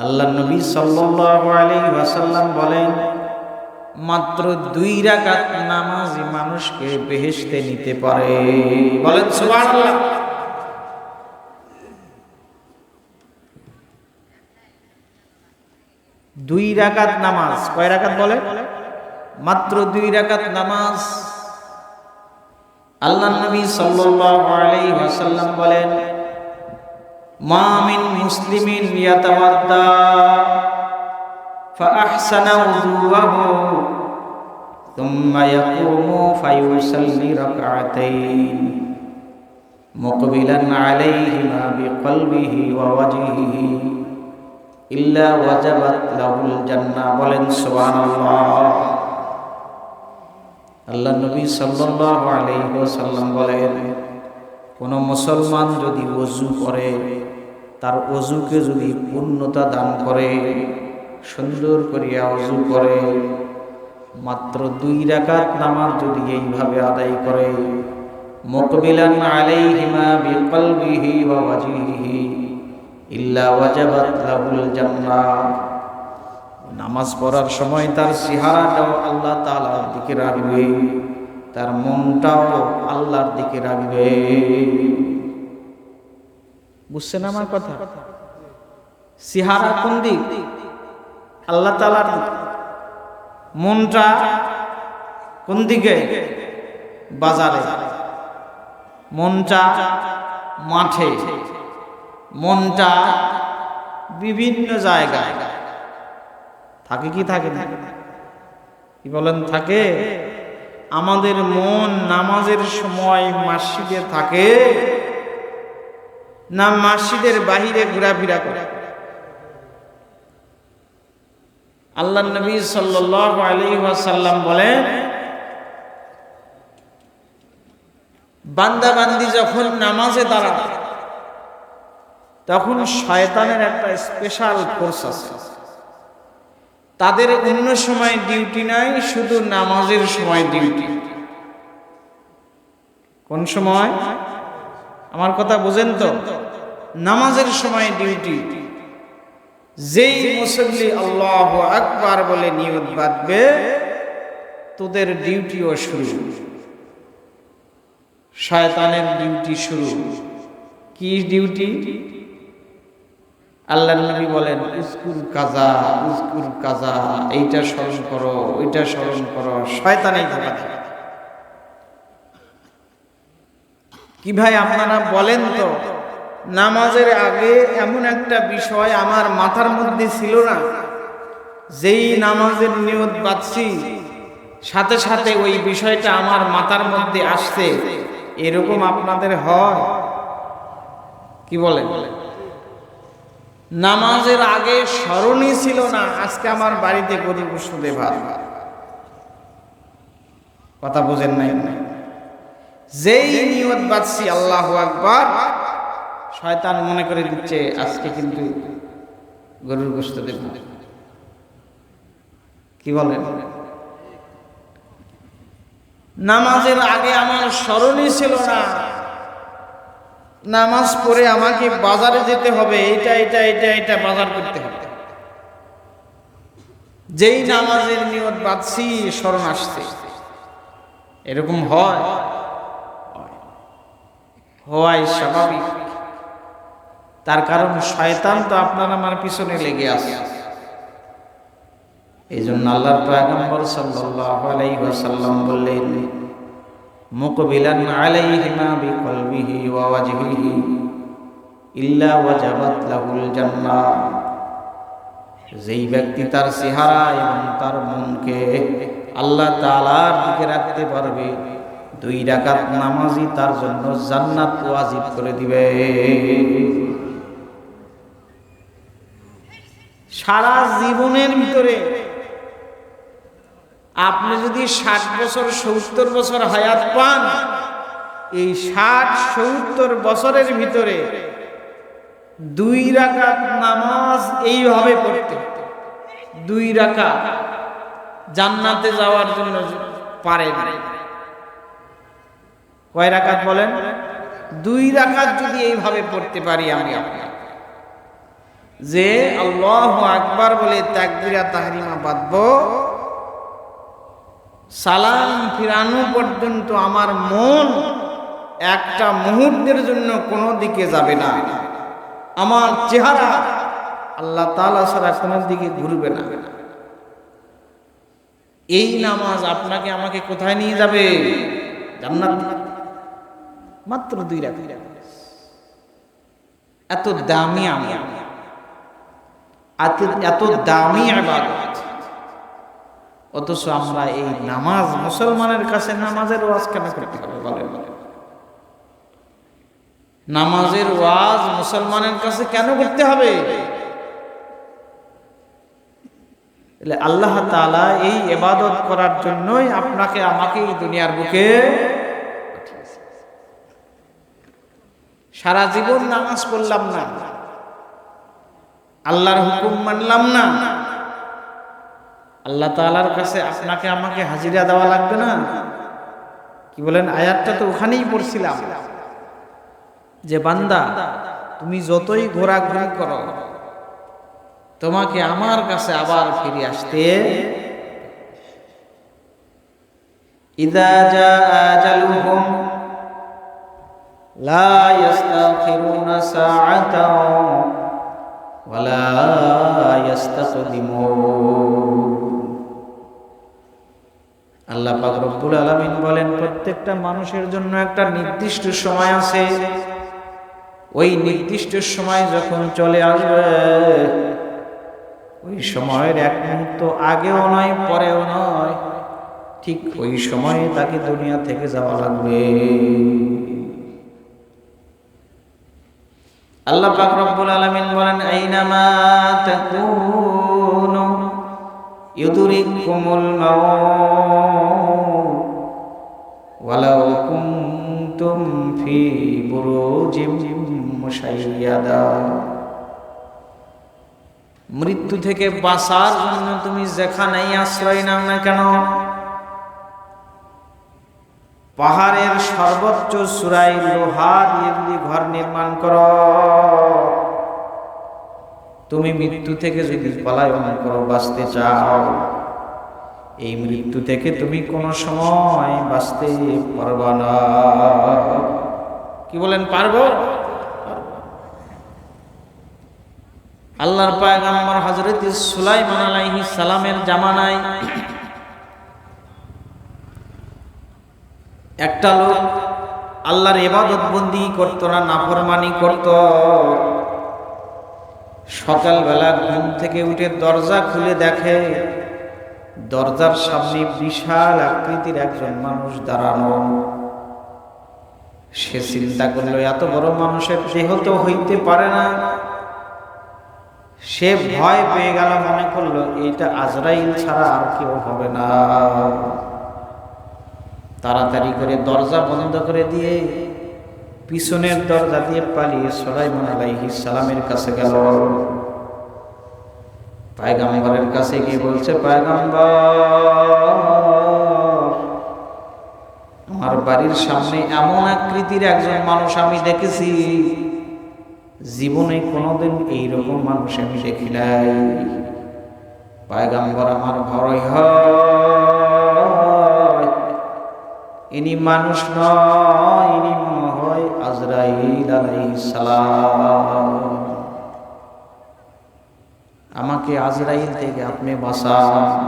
আল্লাহর নবী সাল্লাল্লাহু আলাইহি ওয়াসাল্লাম বলেন, মাত্র 2 রাকাত নামাজই মানুষকে বেহেশতে নিতে পারে। বলেন সুবহানাল্লাহ। দুই রাকাত নামাজ, কয় রাকাত বলে? মাত্র 2 রাকাত নামাজ। আল্লাহর নবী সাল্লাল্লাহু আলাইহি ওয়াসাল্লাম বলেন, মা মিন মুসলিমিন ইয়াতাওয়াদ্দা فأحسن وضوءه ثم يقوم فيصلي ركعتين مقبلا عليهما بقلبه ووجهه إلا وجبت له الجنة। বলেন সুবহানাল্লাহ। আল্লাহর নবী সাল্লাল্লাহু আলাইহি ওয়াসাল্লাম বলেন, কোন মুসলমান যদি ওযু করে, তার ওযুকে যদি পূর্ণতা দান করে, সুন্দর করিয়া ওযু করে, মাত্র 2 রাকাত নামাজ যদি এইভাবে আদায় করে, মুকবিলান আলাইহিমা বিকলবিহি ওয়া ওয়াজহিহি ইল্লা ওয়াজাবাত লাহুল জান্নাহ। নামাজ পড়ার সময় তার চেহারাটাও আল্লাহ তাআলার দিকে রাখবে, তার মনটাও আল্লাহর দিকে রাখবে। বুঝছেন আমার কথা? চেহারা কোন দিক? আল্লাহ তাআলার দিক। মনটা কোন দিকে? বাজারে। মনটা মাঠে। মনটা বিভিন্ন জায়গায়। থাকে কি থাকে না? কি বলেন থাকে? আমাদের মন নামাজের সময় মসজিদে থাকে না মসজিদের বাহিরে ঘোরাফেরা করে? আল্লাহর নবী সাল্লাল্লাহু আলাইহি ওয়াসাল্লাম বলেন, বান্দা বান্দি যখন নামাজে দাঁড়ায় তখন শয়তানের একটা স্পেশাল কোর্স আছে। তাদের অন্য সময় ডিউটি নাই, শুধু নামাজের সময় ডিউটি। কোন সময়? আমার কথা বুঝেন তো? নামাজের সময় ডিউটি। যেই মুসল্লি আল্লাহু আকবার বলে নিয়ত বাঁধবে, তোদের ডিউটিও শুরু। শয়তানের ডিউটি শুরু। কি ডিউটি? আল্লাহর নবী বলেন, উজকুর কাজা, উজকুর কাজা, এইটা স্মরণ করো, ওইটা স্মরণ করো। শয়তানই ধোঁকা দেয়। কি ভাই আপনারা বলেন তো, নামাজের আগে এমন একটা বিষয় আমার মাথার মধ্যে ছিল না, যেই নামাজের নিয়ত বাঁধছি সাথে সাথে ওই বিষয়টা আমার মাথার মধ্যে আসছে? এরকম আপনাদের হয়? কি বলেন? নামাজের আগে স্মরণই ছিল না আজকে আমার বাড়িতে গরুর গোশত দিয়ে ভাত। কথা বোঝেন নাই? যেই নিয়ত বাঁধছি আল্লাহু আকবার, শয়তান মনে করে দিচ্ছে আজকে কিন্তু গরুর গোশত দিয়ে ভাত। কি বলেন? নামাজের আগে আমার স্মরণই ছিল না নামাজ পড়ে আমাকে বাজারে যেতে হবে, এটা এটা এটা এটা বাজার করতে হবে। যেই নামাজের নিয়ত বাঁধছি স্মরণ আসছে। এরকম হয়? হয় স্বাভাবিক। তার কারণ শয়তান তো আপনার আমার পিছনে লেগে আছে। এই জন্য আল্লাহর পয়গম্বর সাল্লাল্লাহু আলাইহি ওয়াসাল্লাম বললেন, মুকবিলান আলাইহিমা বিকলবিহি ওয়া ওয়াজহিহি ইল্লা ওয়াজাবাত লাহুল জান্নাহ। যেই ব্যক্তি তার চেহারা এবং তার মনকে আল্লাহ তাআলার দিকে রাখতে পারবে, 2 রাকাত নামাজই তার জন্য জান্নাত ওয়াজিব করে দিবে। সারা জীবনের ভিতরে আপনি যদি 60 বছর 70 বছর হায়াত পান, এই 60-70 বছরের ভিতরে 2 রাকাত নামাজ এইভাবে পড়তে, 2 রাকাত জান্নাতে যাওয়ার জন্য পারেন। কয় রাকাত বলেন? 2 রাকাত যদি এইভাবে পড়তে পারি আমি, যে আল্লাহু আকবার বলে তাকবীরা তাহরিমা বাঁধবো, সালাম ফিরানো পর্যন্ত আমার মন একটা মুহূর্তের জন্য কোনো দিকে যাবে না। আমার চেহারা আল্লাহ তাআলা ছাড়া কোনো দিকে ঘুরবে না। এই নামাজ আপনাকে আমাকে কোথায় নিয়ে যাবে? জান্নাত। মাত্র 2 রাকাত। এত দামি আমল, এত দামি ইবাদত, অথচ আমরা এই নামাজ, মুসলমানের কাছে নামাজের ওয়াজ কেন করতে হবে বলেন? নামাজের ওয়াজ মুসলমানের কাছে কেন করতে হবে? আল্লাহ তাআলা এই ইবাদত করার জন্যই আপনাকে আমাকে এই দুনিয়ার বুকে পাঠিয়েছেন। সারা জীবন নামাজ পড়লাম না, আল্লাহর হুকুম মানলাম না, আল্লাহ তাআলার কাছে আপনাকে আমাকে হাজিরা দেওয়া লাগবে না? কি বলেন? আয়াতটা তো ওখানেই পড়ছিলাম যে বান্দা তুমি যতই ঘোরাঘুরি করো, তোমাকে আমার কাছে আবার ফিরে আসতে। ইযা জাআ আজালুহুম লা ইস্তাখিরুনা সাআতাও ওয়ালা ইস্তাকদিমুন। আল্লাহ পাক রব্বুল আলামিন বলেন, প্রত্যেকটা মানুষের জন্য একটা নির্দিষ্ট সময় আছে। ওই নির্দিষ্ট সময় যখন চলে আসবে, ওই সময়ের এক মুহূর্ত আগেও নয় পরেও নয়, ঠিক ওই সময়ে তাকে দুনিয়া থেকে যাওয়া লাগবে। আল্লাহ পাক রব্বুল আলামিন বলেন, আইনামা তাকুনু ইউদরিকুমুল মাউত ওয়ালাউ কুনতুম ফি বুরুজিম মুশাইয়াদা। মৃত্যু থেকে বাঁচার জন্য তুমি যেখানেই আশ্রয় নাও না কেন, পাহাড়ের সর্বোচ্চ চূড়ায় লোহা দিয়ে যদি ঘর নির্মাণ করো, তুমি মৃত্যু থেকে যদি পলায়ন করো, বাঁচতে চাও, এই মৃত্যু থেকে তুমি কোনো সময় বাঁচতে পারবা না। কি বলেন, পারবো? আল্লাহর পয়গম্বর হযরত সুলাইমান আলাইহিস সালামের জামানায় একটা লোক আল্লাহর ইবাদত বন্দি করতো না, নাফরমানি করত। সকালবেলা ঘুম থেকে উঠে দরজা খুলে দেখে, দরজার সামনে বিশাল আকৃতির একজন মানুষ দাঁড়ানো। সে চিন্তা করলো, এত বড় মানুষের দেহ তো হইতে পারে না। সে ভয় পেয়ে গেল, মনে করলো এটা আজরাইল ছাড়া আর কেউ হবে না। তাড়াতাড়ি করে দরজা বন্ধ করে দিয়ে পিছনের দরজা দিয়ে পালিয়ে সুলাইমান আলাইহিস সালামের কাছে গেল। পয়গম্বরের কাছে গিয়ে বলছে, পয়গম্বর, আমার বাড়ির সামনে এমন আকৃতির একজন মানুষ আমি দেখেছি, জীবনে কোনোদিন এইরকম মানুষ আমি দেখি নাই। পয়গম্বর, আমার ভয় হয়, ইনি মানুষ নয়, ইনি মনে হয় আজরাইল আলাইহিস সালাম। আমাকে আজরাইল থেকে আপনি বাঁচান,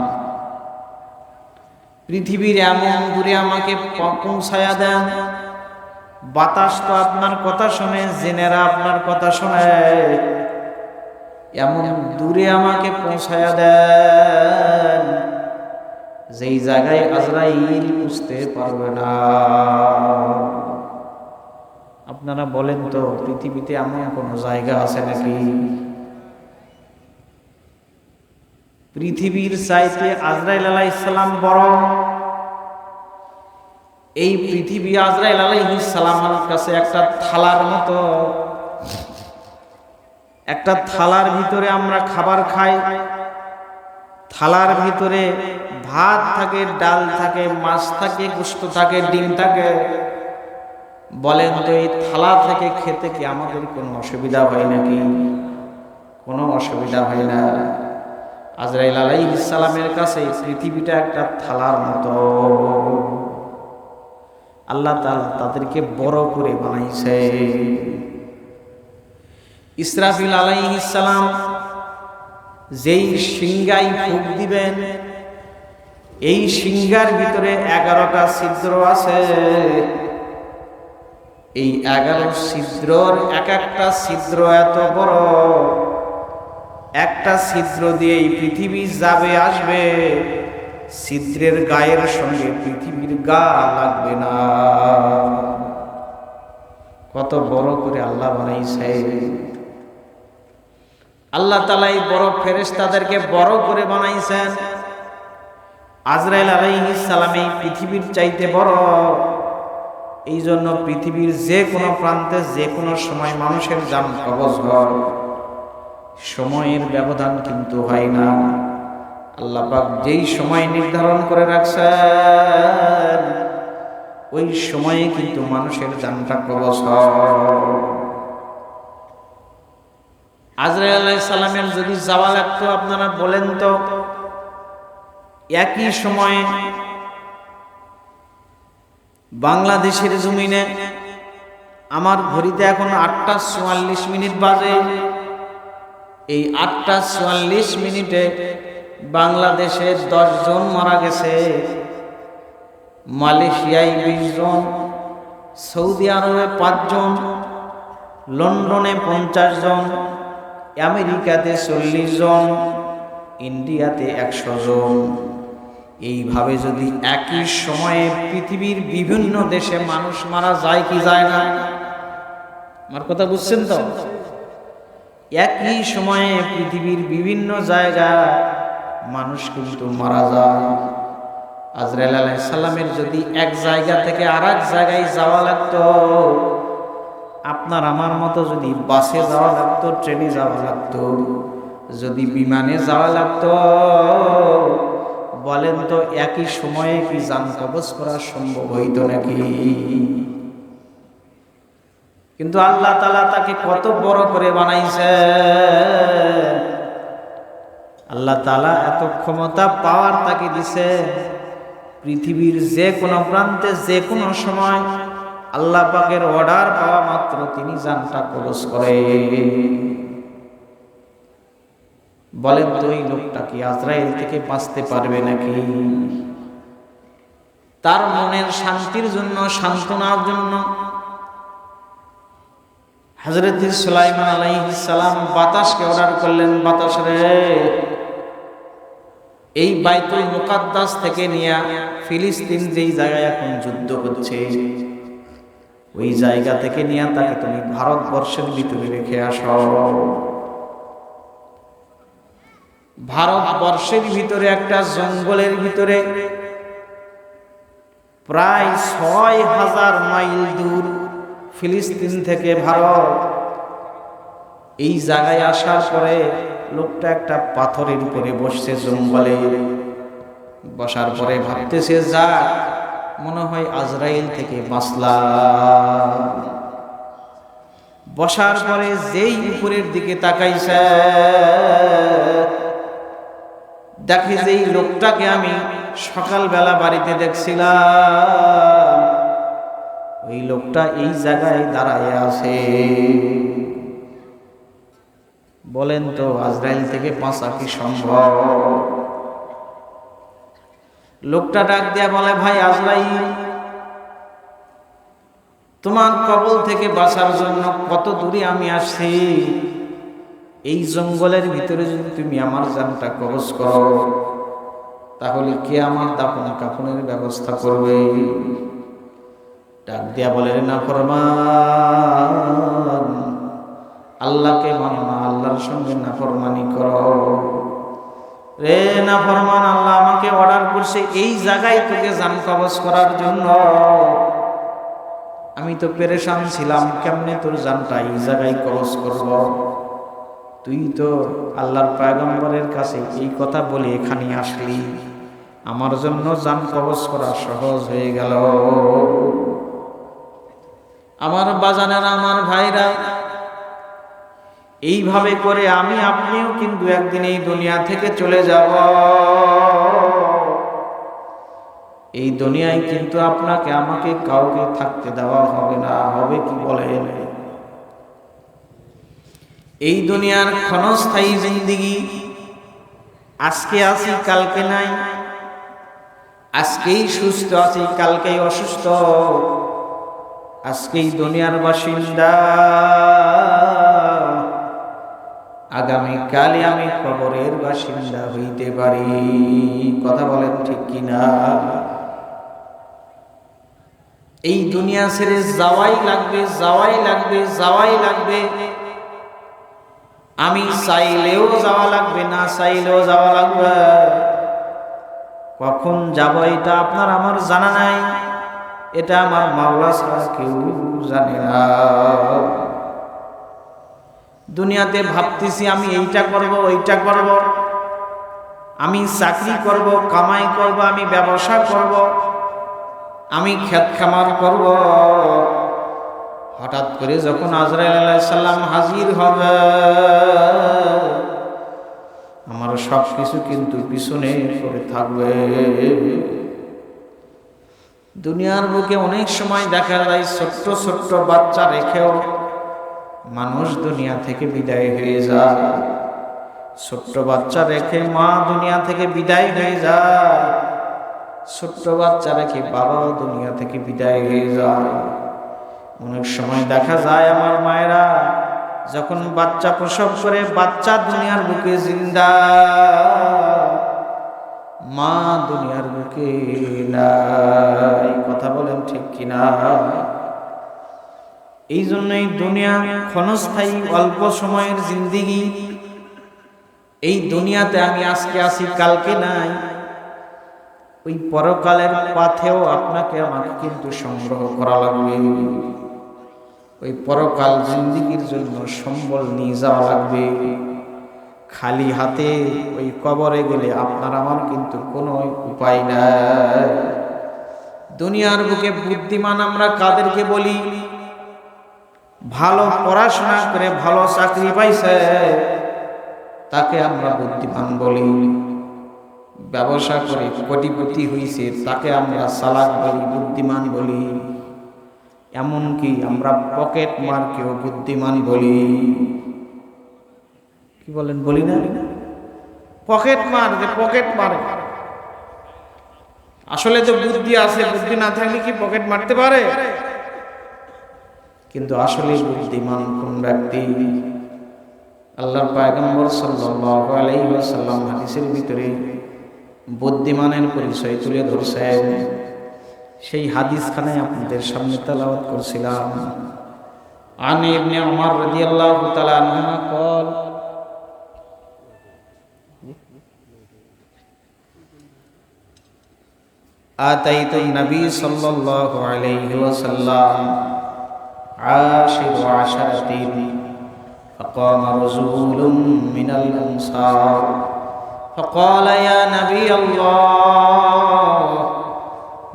পৃথিবীর এমন দূরে আমাকে পৌঁছায়া দেন। বাতাস তো আপনার কথা শুনে, জিনেরা আপনার কথা শুনে, এমন দূরে আমাকে পৌঁছায়া দেন যেই জায়গায় আজরাইল বুঝতে পারবে না। আপনারা বলেন তো, পৃথিবীতে এমন কোন জায়গা আছে নাকি? পৃথিবীর চাইতে আজরাইল আলাইহিস সালাম বড়। এই পৃথিবী আজরাইল আলাইহিস সালামের কাছে একটা থালার মতো। একটা থালার ভিতরে আমরা খাবার খাই, থালার ভিতরে ভাত থাকে, ডাল থাকে, মাছ থাকে, গোশত থাকে, ডিম থাকে। বলেন তো, এই থালা থেকে খেতে কি আমাদের কোনো অসুবিধা হয় নাকি? কোনো অসুবিধা হয় না। আজরাইল আলাইহিস সালামের কাছে পৃথিবীটা একটা থালার মতো। আল্লাহ তাআলা তাদেরকে বড় করে বানাইছে। ইসরাফিল আলাইহিস সালাম যেই সিংহায় ফুঁক দিবেন, এই সিংহার ভিতরে 11টা ছিদ্র আছে। এই 11 ছিদ্রর এক একটা ছিদ্র এত বড়, একটা ছিদ্র দিয়ে এই পৃথিবী যাবে আসবে, ছিদ্রের গায়ের সঙ্গে পৃথিবীর গা লাগবে না। কত বড় করে আল্লাহ বানাইছে। আল্লাহ তাআলা এই বড় ফেরেশতাদেরকে বড় করে বানাইছেন। আজরাইল আলাইহিস সালাম এই পৃথিবীর চাইতে বড়। এই জন্য পৃথিবীর যে কোনো প্রান্তে যে কোনো সময় মানুষের জান কবজ হয়, সময়ের ব্যবধান কিন্তু হয় না। আল্লাহ পাক যেই সময় নির্ধারণ করে রাখছেন, ওই সময়ে কিন্তু মানুষের জানটা কবজ হয়। আজরাইল আলাইহিস সালামের যদি যাওয়া লাগতো, আপনারা বলেন তো, একই সময়ে বাংলাদেশের জমিনে আমার ঘড়িতে এখন 8:44 বাজে। এই 8:44 বাংলাদেশে 10 জন মারা গেছে, মালয়েশিয়ায় 20 জন, সৌদি আরবে 5 জন, লন্ডনে 50 জন, আমেরিকাতে 40 জন, ইন্ডিয়াতে 100 জন। এইভাবে যদি একই সময়ে পৃথিবীর বিভিন্ন দেশে মানুষ মারা যায় কি যায় না? আমার কথা বুঝছেন তো? একই সময়ে পৃথিবীর বিভিন্ন জায়গায় মানুষ কিন্তু মারা যায়। আজরাইল আলাইহিস সালামের যদি এক জায়গা থেকে আরেক জায়গায় যাওয়া লাগতো, আপনার আমার মতো যদি বাসে যাওয়া লাগতো, ট্রেনে যাওয়া লাগতো, যদি বিমানে যাওয়া লাগতো, বলেন তো একই সময়ে কি জান কবজ করা সম্ভব হইতো নাকি? কিন্তু আল্লাহ তাআলা তাকে কত বড় করে বানাইছে। আল্লাহ তাআলা এত ক্ষমতা পাওয়ার তাকে দিছে, পৃথিবীর যে কোনো প্রান্তে যে কোনো সময় আল্লাহ পাকের অর্ডার পাওয়া মাত্র তিনি জানটা কবজ করে। বলেন তো এই লোকটা কি আজরাইল থেকে বাঁচতে পারবে নাকি? তার মনের শান্তির জন্য, সান্ত্বনার জন্য হযরত সুলাইমান আলাইহিস সালাম বাতাসকে অর্ডার করলেন, বাতাস রে, এই বাইতুল মুকাদ্দাস থেকে নিয়ে ফিলিস্তিন যেই জায়গায় এখন যুদ্ধ হচ্ছে, ওই জায়গা থেকে নিয়ে তাকে তুমি ভারতবর্ষের ভিতরে রেখে আসো। ভারতবর্ষের ভিতরে একটা জঙ্গলের ভিতরে প্রায় 6000 মাইল দূর ফিলিস্তিন থেকে ভারত, এই জায়গায় আসার পরে লোকটা একটা পাথরের উপরে বসছে জঙ্গলে। বসার পরে ভাবতেছে, যা মনে হয় আজরাইল থেকে বাঁচলাম। বসার পরে যেই উপরের দিকে তাকাইছে, দেখে যেই লোকটাকে আমি সকালবেলা বাড়িতে দেখছিলাম, ওই লোকটা এই জায়গায় দাঁড়ায় আছে। বলেন তো আজরাইল থেকে বাঁচা কি সম্ভব? লোকটা ডাক দিয়া বলে, ভাই আজরাইল, তোমার কবল থেকে বাঁচার জন্য কত দূরে আমি আসছি। এই জঙ্গলের ভিতরে যদি তুমি আমার জানটা কবজ করো, তাহলে কে আমার দাফন কাফনের ব্যবস্থা করবে? ডাক দিয়া বলে, না ফরমান, আল্লাহকে মানো না, আল্লাহর সঙ্গে নাফরমানি করো। রে না ফরমান, আল্লাহ আমাকে অর্ডার করছে এই জায়গায় তোকে জান কবজ করার জন্য। আমি তো পেরেশান ছিলাম, কেমনে তোর জানটা এই জায়গায় কবজ করব? তুই তো আল্লাহর পয়গম্বরের কাছে এই কথা বলে এখানে আসলি, আমার জন্য জান কবজ করা সহজ হয়ে গেল। আমার বাজানেরা, আমার ভাইরা, এইভাবে করে আমি আপনিও কিন্তু একদিন এই দুনিয়া থেকে চলে যাব। এই দুনিয়ায় কিন্তু আপনাকে আমাকে কাউকে থাকতে দেওয়া হবে না। হবে কি বলেন? এই দুনিয়ার ক্ষণস্থায়ী জিন্দেগি, আজকে আছি কালকে নাই, আজকেই সুস্থ আছি কালকেই অসুস্থ, আজকেই দুনিয়ার বাসিন্দা, আগামীকালে আমি কবরের বাসিন্দা হইতে পারি। কথা বলেন ঠিক কিনা? এই দুনিয়া ছেড়ে যাওয়াই লাগবে, যাওয়াই লাগবে, যাওয়াই লাগবে। আমি চাইলেও যাওয়া লাগবে, না চাইলেও যাওয়া লাগবে। কখন যাব এটা আপনার আমার জানা নাই, এটা আমার মাওলা ছাড়া কেউ জানে না। দুনিয়াতে ভাবতেছি আমি এইটা করব, ওইটা করব, আমি চাকরি করব, কামাই করব, আমি ব্যবসা করব, আমি ক্ষেত খামার করব। হঠাৎ করে যখন আজরাইল আলাইহিস সালাম হাজির হবে, আমার সব কিছু কিন্তু পিছনে পড়ে থাকবে। দুনিয়ার বুকে অনেক সময় দেখা যায় ছোট্ট ছোট্ট বাচ্চা রেখেও মানুষ দুনিয়া থেকে বিদায় হয়ে যায়। ছোট্ট বাচ্চা রেখে মা দুনিয়া থেকে বিদায় হয়ে যায়, ছোট্ট বাচ্চা রেখে বাবাও দুনিয়া থেকে বিদায় হয়ে যায়। অনেক সময় দেখা যায় আমার মায়েরা যখন বাচ্চা প্রসব করে, বাচ্চা দুনিয়ার বুকে জিন্দা, মা দুনিয়ার বুকে নাই। কথা বলেন ঠিক কিনা? এই জন্যই দুনিয়া ক্ষণস্থায়ী, অল্প সময়ের জিন্দিগি। এই দুনিয়াতে আমি আজকে আছি, কালকে নাই। ওই পরকালের পাথেও আপনাকে আমাকে কিন্তু সংগ্রহ করা লাগবে। ওই পরকাল জিন্দিগির জন্য সম্বল নিয়ে যাওয়া লাগবে। খালি হাতে ওই কবরে গেলে আপনার আমার কিন্তু কোনো উপায় নাই। দুনিয়ার বুকে বুদ্ধিমান আমরা কাদেরকে বলি? ভালো পড়াশোনা করে ভালো চাকরি পাইছে তাকে আমরা বুদ্ধিমান বলি। ব্যবসা করে কোটিপতি হইছে তাকে আমরা চালাক বলি, বুদ্ধিমান বলি। এমনকি আমরা পকেট মারকেও বুদ্ধিমান বলি। কি বলেন? বলি না? পকেট মার, যে পকেট মারে, আসলে তো বুদ্ধি আছে। বুদ্ধি না থাকলে কি পকেট মারতে পারে? কিন্তু আসলে বুদ্ধিমান কোন ব্যক্তি? আল্লাহর পয়গম্বর সাল্লাল্লাহু আলাইহি ওয়াসাল্লাম হাদিসের ভিতরে বুদ্ধিমানের পরিচয় তুলে ধরছেন। সেই হাদিসখানে আপনাদের সামনে তেলাওয়াত করছিলাম। আন ইবনে উমর রাদিয়াল্লাহু তাআলা আনহুমা قال آتيت النبي صلى الله عليه وسلم عاشر عشرة فقام رجل من الأنصار فقال يا نبي الله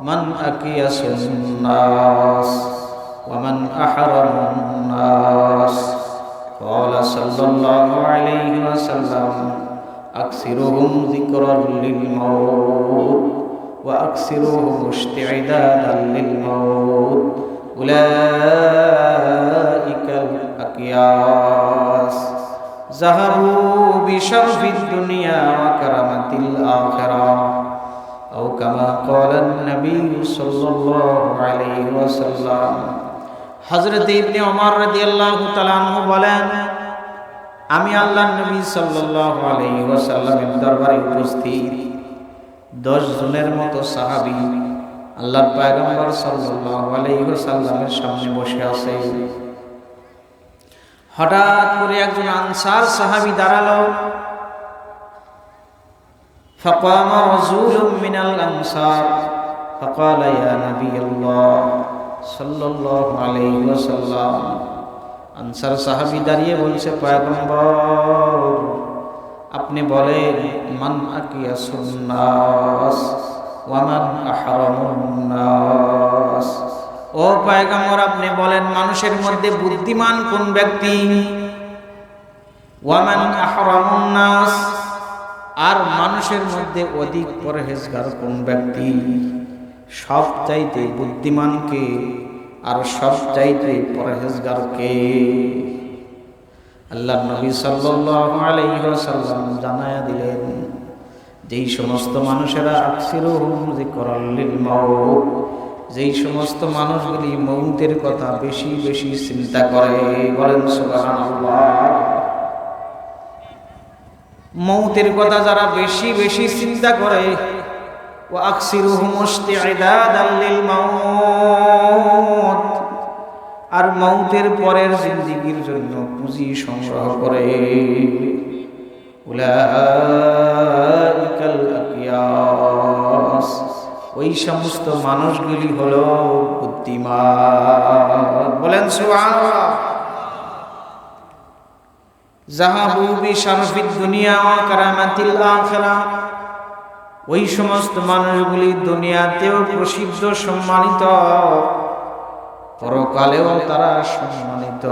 من أكيس الناس ومن أحرم الناس؟ قال صلى الله عليه وسلم أكثرهم ذكرا للموت وأكثرهم استعدادا للموت أولئك الأكياس ذهبوا بشرف الدنيا وكرمة الآخرة أو كما قال النبي صلى الله عليه وسلم। হযরত ইবনে ওমর রাদিয়াল্লাহু তাআলা আনহু বলেন, আমি আল্লাহর নবী সাল্লাল্লাহু আলাইহি ওয়াসাল্লামের দরবারে উপস্থিত 10 জনের মতো সাহাবী আল্লাহর পয়গম্বর সাল্লাল্লাহু আলাইহি ওয়াসাল্লামের সামনে বসে আছে। হঠাৎ করে একজন আনসার সাহাবী দাঁড়ালো। فقام رجل من الأنصار فقال يا نبي الله صلى الله عليه وسلم। আনসার সাহাবী দাঁড়িয়ে বলছে, পয়গম্বর আপনি বলেন, মান আকিয়াসুন নাস ওয়া মান আহরামুন নাস। ও পয়গম্বর আপনি বলেন মানুষের মধ্যে বুদ্ধিমান কোন ব্যক্তি? ওয়া মান আহরামুন নাস, আর মানুষের মধ্যে অধিক পরহেজগার কোন ব্যক্তি? সবচাইতে বুদ্ধিমান কে আর সবচাইতে পরহেজগার কে? আল্লাহর নবী সাল্লাল্লাহু আলাইহি ওয়াসাল্লাম জানায়া দিলেন, যেই সমস্ত মানুষেরা আকসিরুহুম যিকরাল লিল মাউত, যেই সমস্ত মানুষগুলি মৌতের কথা বেশি বেশি চিন্তা করে। বলেন সুবহানাল্লাহ। মৌতের কথা যারা বেশি বেশি চিন্তা করে, ওয়া আকসিরুহুম ইস্তি'দাদাল লিল মাউত, আর মৌতের পরের জিন্দেগির জন্য পুঁজি সংগ্রহ করে। উলাইকাল আকিয়াস, ওই সমস্ত মানুষগুলি হলো বুদ্ধিমান। বলেন সুবহানাল্লাহ। যাহাবু বিশারফিদ দুনিয়া ওয়া কারামাতিল আখিরা, ওই সমস্ত মানুষগুলি দুনিয়াতেও প্রসিদ্ধ সম্মানিত, পরকালেও তারা সম্মানিত।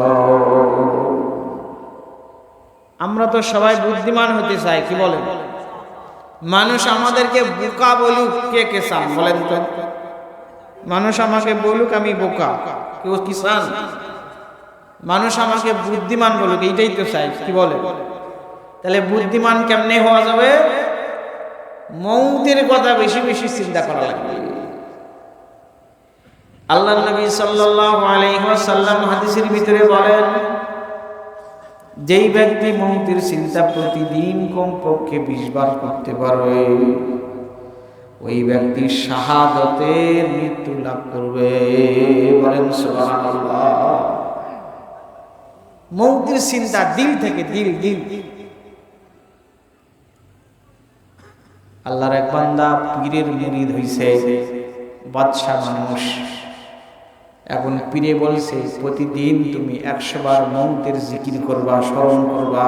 আমরা তো সবাই বুদ্ধিমান হতে চাই, কি বলেন? মানুষ আমাদেরকে বোকা বলুক, কে কে চান বলেন তো? মানুষ আমাকে বলুক আমি বোকা, কেউ কি চান? মানুষ আমাকে বুদ্ধিমান বলুক, এইটাই তো চাই, কি বলে? তাহলে বুদ্ধিমান কেমনে হওয়া যাবে? মৌতের কথা বেশি বেশি চিন্তা করা লাগবে। আল্লাহর নবী সাল্লাল্লাহু আলাইহি ওয়াসাল্লাম হাদিসের ভিতরে বলেন, যেই ব্যক্তি মৌতের চিন্তা প্রতিদিন কমপক্ষে 20 বার করতে পারবে, ওই ব্যক্তি শাহাদাতের মৃত্যু লাভ করবে। বলেন সুবহানাল্লাহ। মৌতের চিন্তা দিল থেকে, দিল দিল। আল্লাহর এক বান্দা পীরের মুরিদ হইছে, বাদশা মানুষ। এখন পীরে বলছে প্রতিদিন তুমি 100 বার মৌতের জিকির করবা, স্মরণ করবা।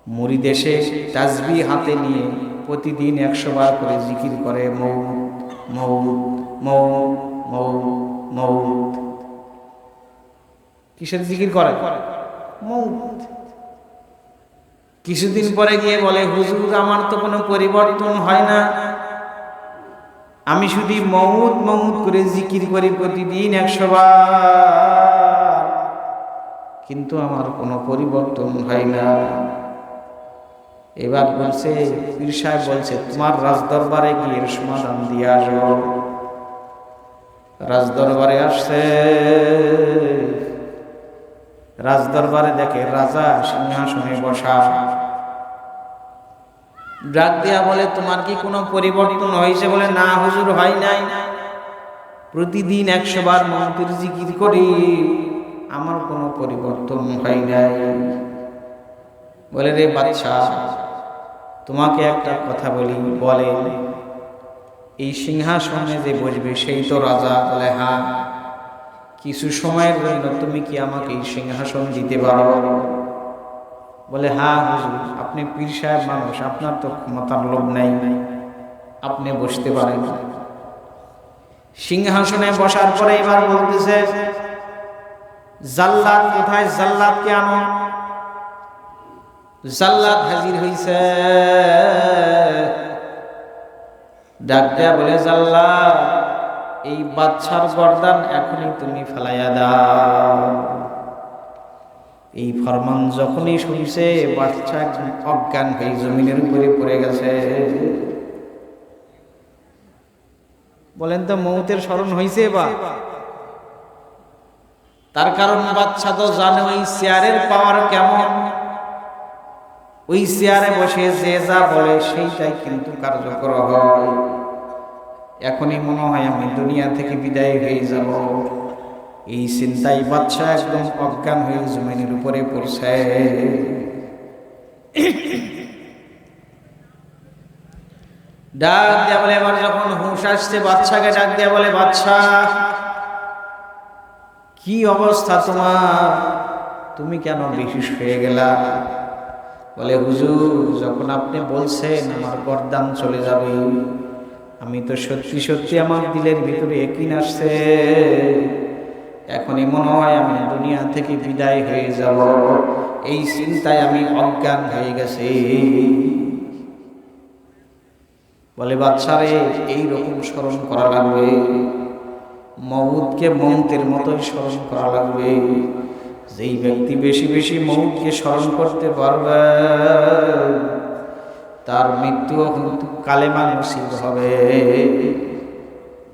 মুরিদ এসে তাসবিহ হাতে নিয়ে প্রতিদিন 100 বার করে জিকির করে, মৌত মৌত মৌত মৌত মৌত। কিসের জিকির করে? মৌত। কিছুদিন পরে গিয়ে বলে, হুজুর আমার তো কোনো পরিবর্তন হয় না, আমি শুধু মৌত মৌত করে জিকির করি প্রতিদিন 100 বার, কিন্তু আমার কোনো পরিবর্তন হয় না। এবার বলছে, পীর সাহেব বলছে, তোমার রাজদরবারে গিয়ে এর সমাধান দিয়ে আসো। রাজদরবারে আসছে, রাজদরবারে দেখে রাজা সিংহাসনে বসা। ডাক দিয়া বলে, তোমার কি কোনো পরিবর্তন হয়েছে? বলে, না হুজুর, হয় নাই, প্রতিদিন 100 বার মৌতের জিকির করি, আমার কোনো পরিবর্তন হয় নাই। বলে, রে বাদশা, তোমাকে একটা কথা বলি। বলে, এই সিংহাসনে যে বসবে সেই তো রাজা? বলে, হ্যাঁ। কিছু সময়ের জন্য তুমি কি আমাকে এই সিংহাসন দিতে পারো? বলে, হ্যাঁ হুজুর, আপনি পীর সাহেব মানুষ, আপনার তো ক্ষমতার লোভ নাই, আপনি বসতে পারেন। সিংহাসনে বসার পরে এবার বলতেছে, জাল্লাদ কোথায়? জাল্লাদকে আনো। জাল্লাদ হাজির হইছে। ডাক দেয়া বলে, জাল্লাদ, এই বাদশার গর্দান এখনই তুমি ফেলাইয়া দাও। এই ফরমান যখনই শুনছে, বাদশা অজ্ঞান হয়ে জমিনের উপরে পড়ে গেছে। বলেন তো, মৌতের স্মরণ হইছে? বা তার কারণ বাদশা তো জানে ওই চেয়ারের পাওয়ার কেমন। ওই চেয়ারে বসে যে যা বলে সেইটাই কিন্তু কার্যকর হয়। এখনই মনে হয় আমি দুনিয়া থেকে বিদায় হয়ে যাব। এই চিন্তায় বাদশা একদম অজ্ঞান হয়ে জমিনের উপরে পড়ছে। ডাক দেয়া বলে, এবার যখন হুঁশ আসছে, বাদশাকে ডাক দেয়া বলে, বাদশা কি অবস্থা তোমার? তুমি কেন বেহুশ হয়ে গেলা? বলে, হুজুর, যখন আপনি বলছেন আমার গর্দান চলে যাবে, আমি তো সত্যি সত্যি আমার দিলের ভিতরে একই আসছে। এখনই মনে হয় আমি দুনিয়া থেকে বিদায় হয়ে যাব। এই চিন্তায় আমি অজ্ঞান হয়ে গেছি। বলে, বাদশারে, এইরকম স্মরণ করা লাগবে, মৌতকে মৌতের মতোই স্মরণ করা লাগবে। যেই ব্যক্তি বেশি বেশি মৌতকে স্মরণ করতে পারবে, তার মৃত্যুও কিন্তু কালেমা নসিব হবে।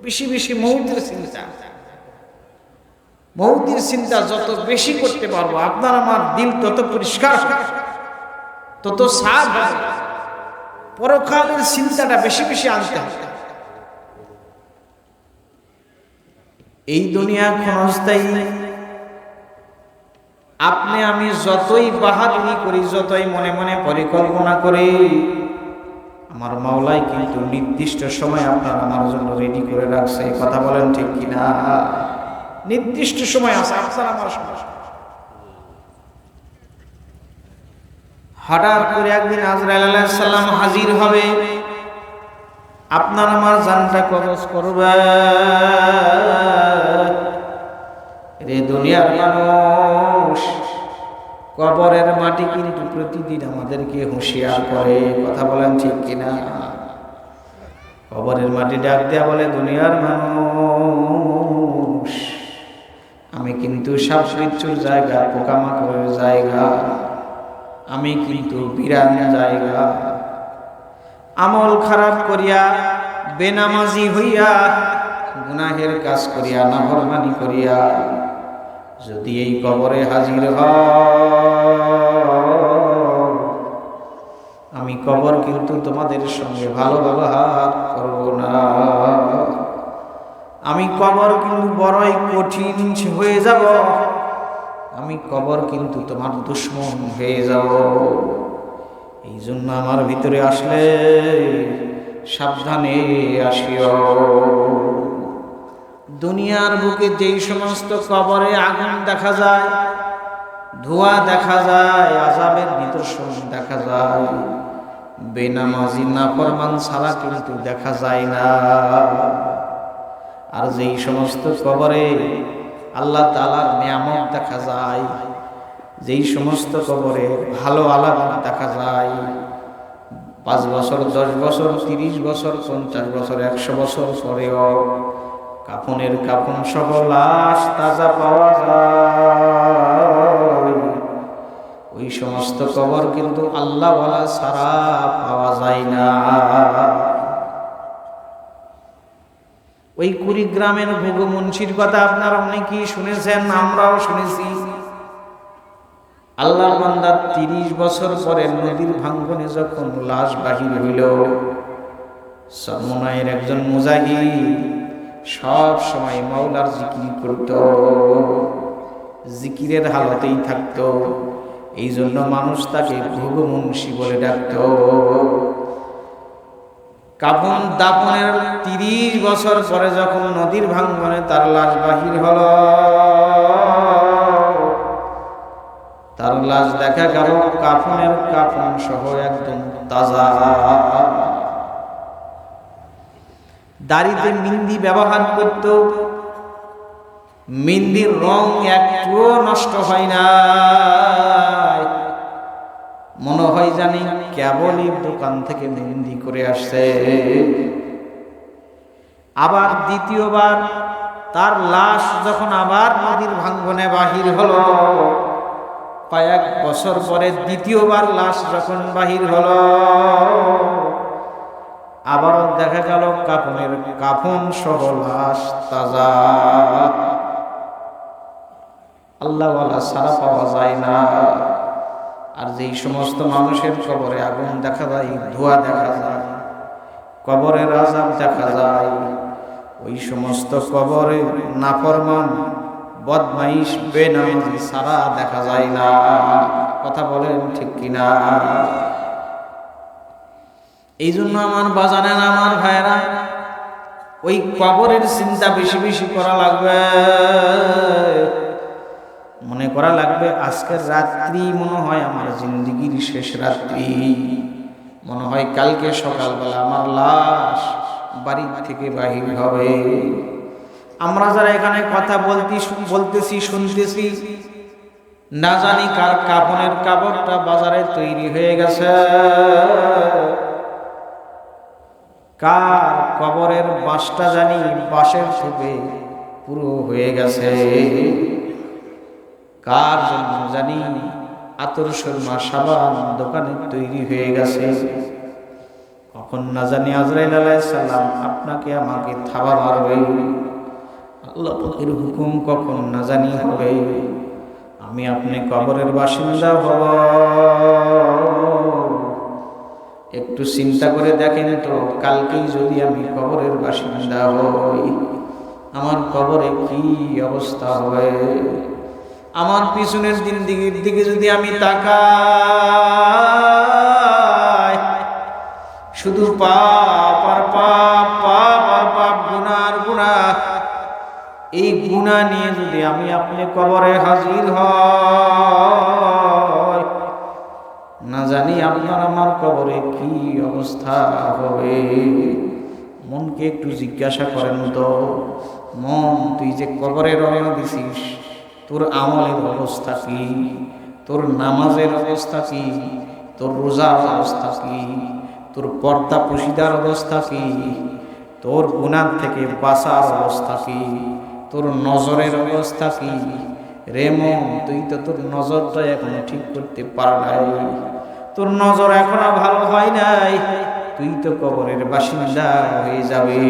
বেশি বেশি মৌতের চিন্তা, মৌতের চিন্তা যত বেশি করতে পারবো, আপনার আমার দিল তত পরিষ্কার, তত সাফ হবে। পরকালের চিন্তাটা বেশি বেশি আনতে হবে। এই দুনিয়া ক্ষণস্থায়ী। আপনি আমি যতই বাহাদুরি করি, যতই মনে মনে পরিকল্পনা করি, আমার মাওলাই কিন্তু নির্দিষ্ট সময় আপনার আমার জন্য রেডি করে রাখছে। কথা বলেন ঠিক কিনা? নির্দিষ্ট সময় আছে আপনার আমার সময়। হঠাৎ করে একদিন আজরাইল আলাইহিস সালাম হাজির হবে, আপনার আমার জানটা কবজ করবে। রে দুনিয়ার মানুষ, কবরের মাটি কিন্তু প্রতিদিন আমাদেরকে হুঁশিয়ার করে। কথা বলেন ঠিক কিনা? কবরের মাটি ডাক দেয়া বলে, দুনিয়ার মানুষ, আমি কিন্তু সাপ বিচ্ছুর জায়গা, পোকামাকড়ের জায়গা, আমি কিন্তু বিরান জায়গা। আমল খারাপ করিয়া, বেনামাজি হইয়া, গুনাহের কাজ করিয়া, নাফরমানি করিয়া যদি এই কবরে হাজির হও, আমি কবর কিন্তু তোমাদের সঙ্গে ভালো ব্যবহার করব না। আমি কবর কিন্তু বড়ই কঠিন হয়ে যাব, আমি কবর কিন্তু তোমার দুশ্মন হয়ে যাব। এই জন্য আমার ভিতরে আসলে সাবধানে আসিও। দুনিয়ার বুকে যেই সমস্ত কবরে আগুন দেখা যায়, ধোঁয়া দেখা যায়, আযাবের নিদর্শন দেখা যায়, বেনামাজি নাফরমান ছাড়া কিন্তু দেখা যায় না। আর যেই সমস্ত কবরে আল্লাহ তাআলার নিয়ামত দেখা যায়, যেই সমস্ত কবরে ভালো আলামত দেখা যায়, 5 বছর, 10 বছর, 30 বছর, 50 বছর, 100 বছর পরেও কাফনের কাফন সহ লাশ তাজা পাওয়া যায়, ওই সমস্ত কবর কিন্তু আল্লাহওয়ালা ছাড়া পাওয়া যায় না। ওই কুড়িগ্রামের ভোগ মুন্সির কথা আপনারা অনেকেই শুনেছেন, আমরাও শুনেছি। আল্লাহর বান্দা 30 বছর পরে নদীর ভাঙ্গনে যখন লাশ বাহির হইল, চরমনাইয়ের একজন মুজাহিদ সব সময় মাওলার জিকির করত, জিকিরের হালতেই থাকতো। এই জন্য মানুষ তাকে ভোগ মুন্সি বলে ডাকত। কাফন দাফনের 30 বছর পরে যখন নদীর ভাঙ্গনে তার লাশ বাহির হল, তার লাশ দেখা গেল কাফনের কাফন সহ একদম তাজা। দাড়িতে মেহেন্দি ব্যবহার করত, মেহেন্দির রং একটুও নষ্ট হয় না, মনে হয় জানি কেবলই দোকান থেকে মেহেন্দি করে আসছে। আবার দ্বিতীয়বার তার লাশ যখন আবার নদীর ভাঙ্গনে বাহির হলো, কয়েক বছর পরে দ্বিতীয়বার লাশ যখন বাহির হলো, আবারও দেখা গেল কাফনের কাফন সহ লাশ তাজা। আল্লাহওয়ালা ছাড়া পাওয়া যায় না। আর যেই সমস্ত মানুষের কবরে আগুন দেখা যায়, ধোঁয়া দেখা যায়, কবরের আযাব দেখা যায়, ওই সমস্ত কবরে নাফরমান, বদমাইশ, বেনামাজি ছাড়া দেখা যায় না। কথা বলেন ঠিক কিনা? এই জন্য আমার বাজানেন, আমার ভাইরা, ওই কবরের চিন্তা বেশি বেশি করা লাগবে। মনে করা লাগবে আজকের রাত্রি মনে হয় আমার জিন্দেগির শেষ রাত্রি, মনে হয় কালকে সকালবেলা আমার লাশ বাড়ি থেকে বাহির হবে। আমরা যারা এখানে কথা বলতেছি, শুনতেছি, না জানি কার কাফনের কাপড়টা বাজারে তৈরি হয়ে গেছে, কার কবরের বাঁশটা জানি বাঁশের থেকে পুরো হয়ে গেছে, কার জন্য জানি আতর সুরমা সাবান দোকানে তৈরি হয়ে গেছে। কখন না জানি আজরাইল আলাইহিস সালাম আপনাকে আমাকে থাবা মারবে, আল্লাহ পাকের হুকুম কখন না জানি হবে, আমি আপনি কবরের বাসিন্দা হব। একটু চিন্তা করে দেখেন তো, কালকেই যদি আমি কবরের বাসিন্দা হই, আমার কবরে কি অবস্থা হবে? আমার পিছনের জিন্দেগির দিকে যদি আমি তাকাই, শুধু পাপ আর পাপ, পাপ আর পাপ, গুনাহ আর গুনাহ, এই গুনাহ নিয়ে যদি আমি আপনি কবরে হাজির হই, না জানি আপনার আমার কবরে কি অবস্থা হবে। মনকে একটু জিজ্ঞাসা করেন তো, মন, তুই যে কবরে রওনা দিছিস, তোর আমলের অবস্থা কি? তোর নামাজের অবস্থা কি? তোর রোজার অবস্থা কি? তোর তোর পর্দা পুশিদার অবস্থা কি, তোর গুনাহ থেকে বাঁচার অবস্থা কি, তোর নজরের অবস্থা কি? রে মন, তুই তো তোর নজরটা এখনো ঠিক করতে পার নাই, তোর নজর এখনো ভালো হয় নাই, তুই তো কবরের বাসিন্দা হয়ে যাবে।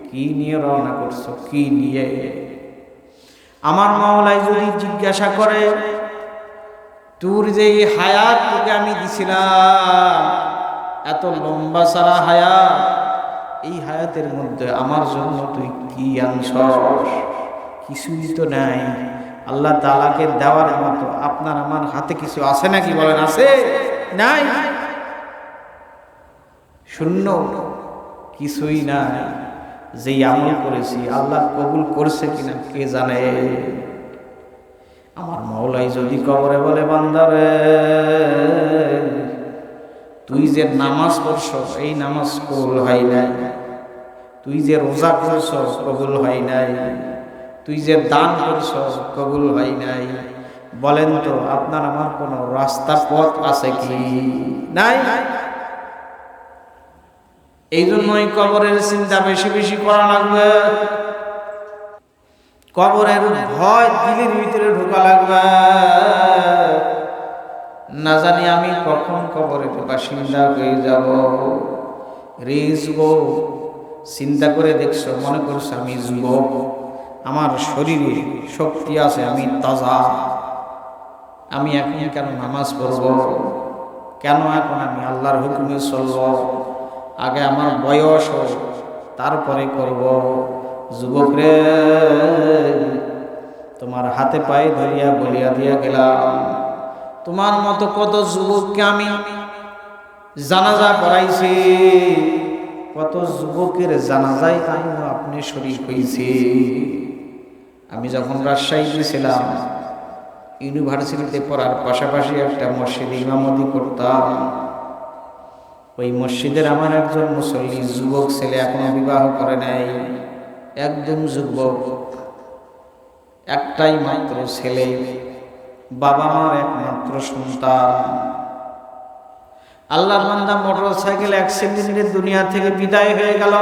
কি নিয়ে রওনা করছো, কি নিয়ে? আমার মাওলাই যদি জিজ্ঞাসা করে, তোর যে হায়াত তোকে আমি দিছিলাম, এত লম্বা সারা হায়াত, এই হায়াতের মধ্যে আমার জন্য তুই কি আনছস? কিছুই তো নাই। আল্লাহ তাআলাকে দেওয়ার মতো আপনার আমার হাতে কিছু আছে নাকি? বলেন, আছে? নাই, শূন্য, কিছুই নাই। যেই আমল করেছি আল্লাহ কবুল করছে কিনা কে জানে। আমার মাওলাই যদি কবরে বলে, বান্দারে তুই যে নামাজ পড়ছ এই নামাজ কবুল হয় নাই, তুই যে রোজা করছ কবুল হয় নাই, তুই যে দান করছ কবুল হয় নাই, বলেন তো আপনার আমার কোনো রাস্তা পথ আছে কি? নাই। এই জন্যই কবরের চিন্তা বেশি বেশি করা লাগবে, কবরের ভয় দিলের ভিতরে ঢোকা লাগবে। না জানি আমি কখন কবরের বাসিন্দা হয়ে যাব। রে যুবক, চিন্তা করে দেখছো, মনে করছো আমি যুবক, আমার শরীরে শক্তি আছে, আমি তাজা, আমি এখন কেন নামাজ পড়ব? কেন এখন আমি আল্লাহর হুকুমে চলব? আগে আমার বয়স হোক তারপরে করব। যুবক রে, তোমার হাতে পায়ে ধরিয়া বলিয়া দিয়া গেলাম, তোমার মতো কত যুবককে আমি জানাজা পড়াইছি, কত যুবকের জানাজায় আমি আপনি শরীক হয়েছি। আমি যখন রাজশাহীতে ছিলাম, ইউনিভার্সিটিতে পড়ার পাশাপাশি একটা মসজিদে ইমামতি করতাম। ওই মসজিদের আমার একজন মুসল্লি যুবক ছেলে, এখনো বিবাহ করে নাই, একদম যুবক, একটাই মাত্র ছেলে, বাবা মার একমাত্র সন্তান। আল্লাহর বান্দা মোটর সাইকেল অ্যাক্সিডেন্টে দুনিয়া থেকে বিদায় হয়ে গেল।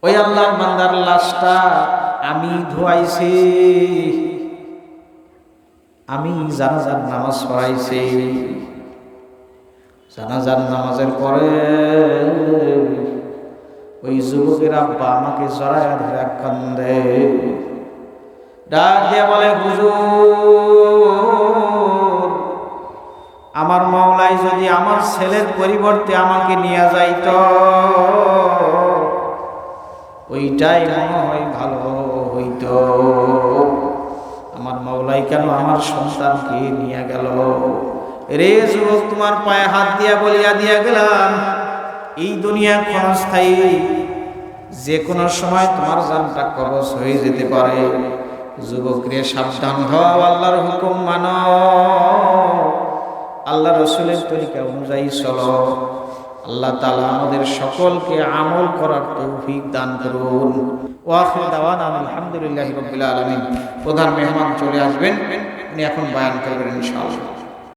ওই আল্লাহর বান্দার লাশটা আমি ধোয়াইছি, আমি জানাজার নামাজ পড়াইছি। জানাজার নামাজের পরে ওই যুবকের আব্বা আমাকে জড়ায় ধরে কান্দে, ডাক দিয়ে বলে, হুজুর, আমার মাওলাই যদি আমার ছেলের পরিবর্তে আমাকে নিয়ে যাইত, ওইটাই মনে হয় ভালো হইত। আমার মাওলাই কেন আমার সন্তানকে নিয়ে গেল? রে যুবক, তোমার পায়ে হাত দিয়া বলিয়া দিয়া গেলাম, এই দুনিয়া ক্ষণস্থায়ী, যে কোনো সময় তোমার জানটা কবজ হয়ে যেতে পারে। যুবক রে, সাবধান হও, আল্লাহর হুকুম মানো, আল্লাহ রসুলের তরিকা অনুযায়ী চলো। আল্লাহ তাআলা আমাদের সকলকে আমল করার তৌফিক দান করুন। ওয়াখির দাওয়ানা আলহামদুলিল্লাহি রাব্বিল আলামিন। প্রধান মেহমান চলে আসবেন, উনি এখন বয়ান করবেন ইনশাআল্লাহ।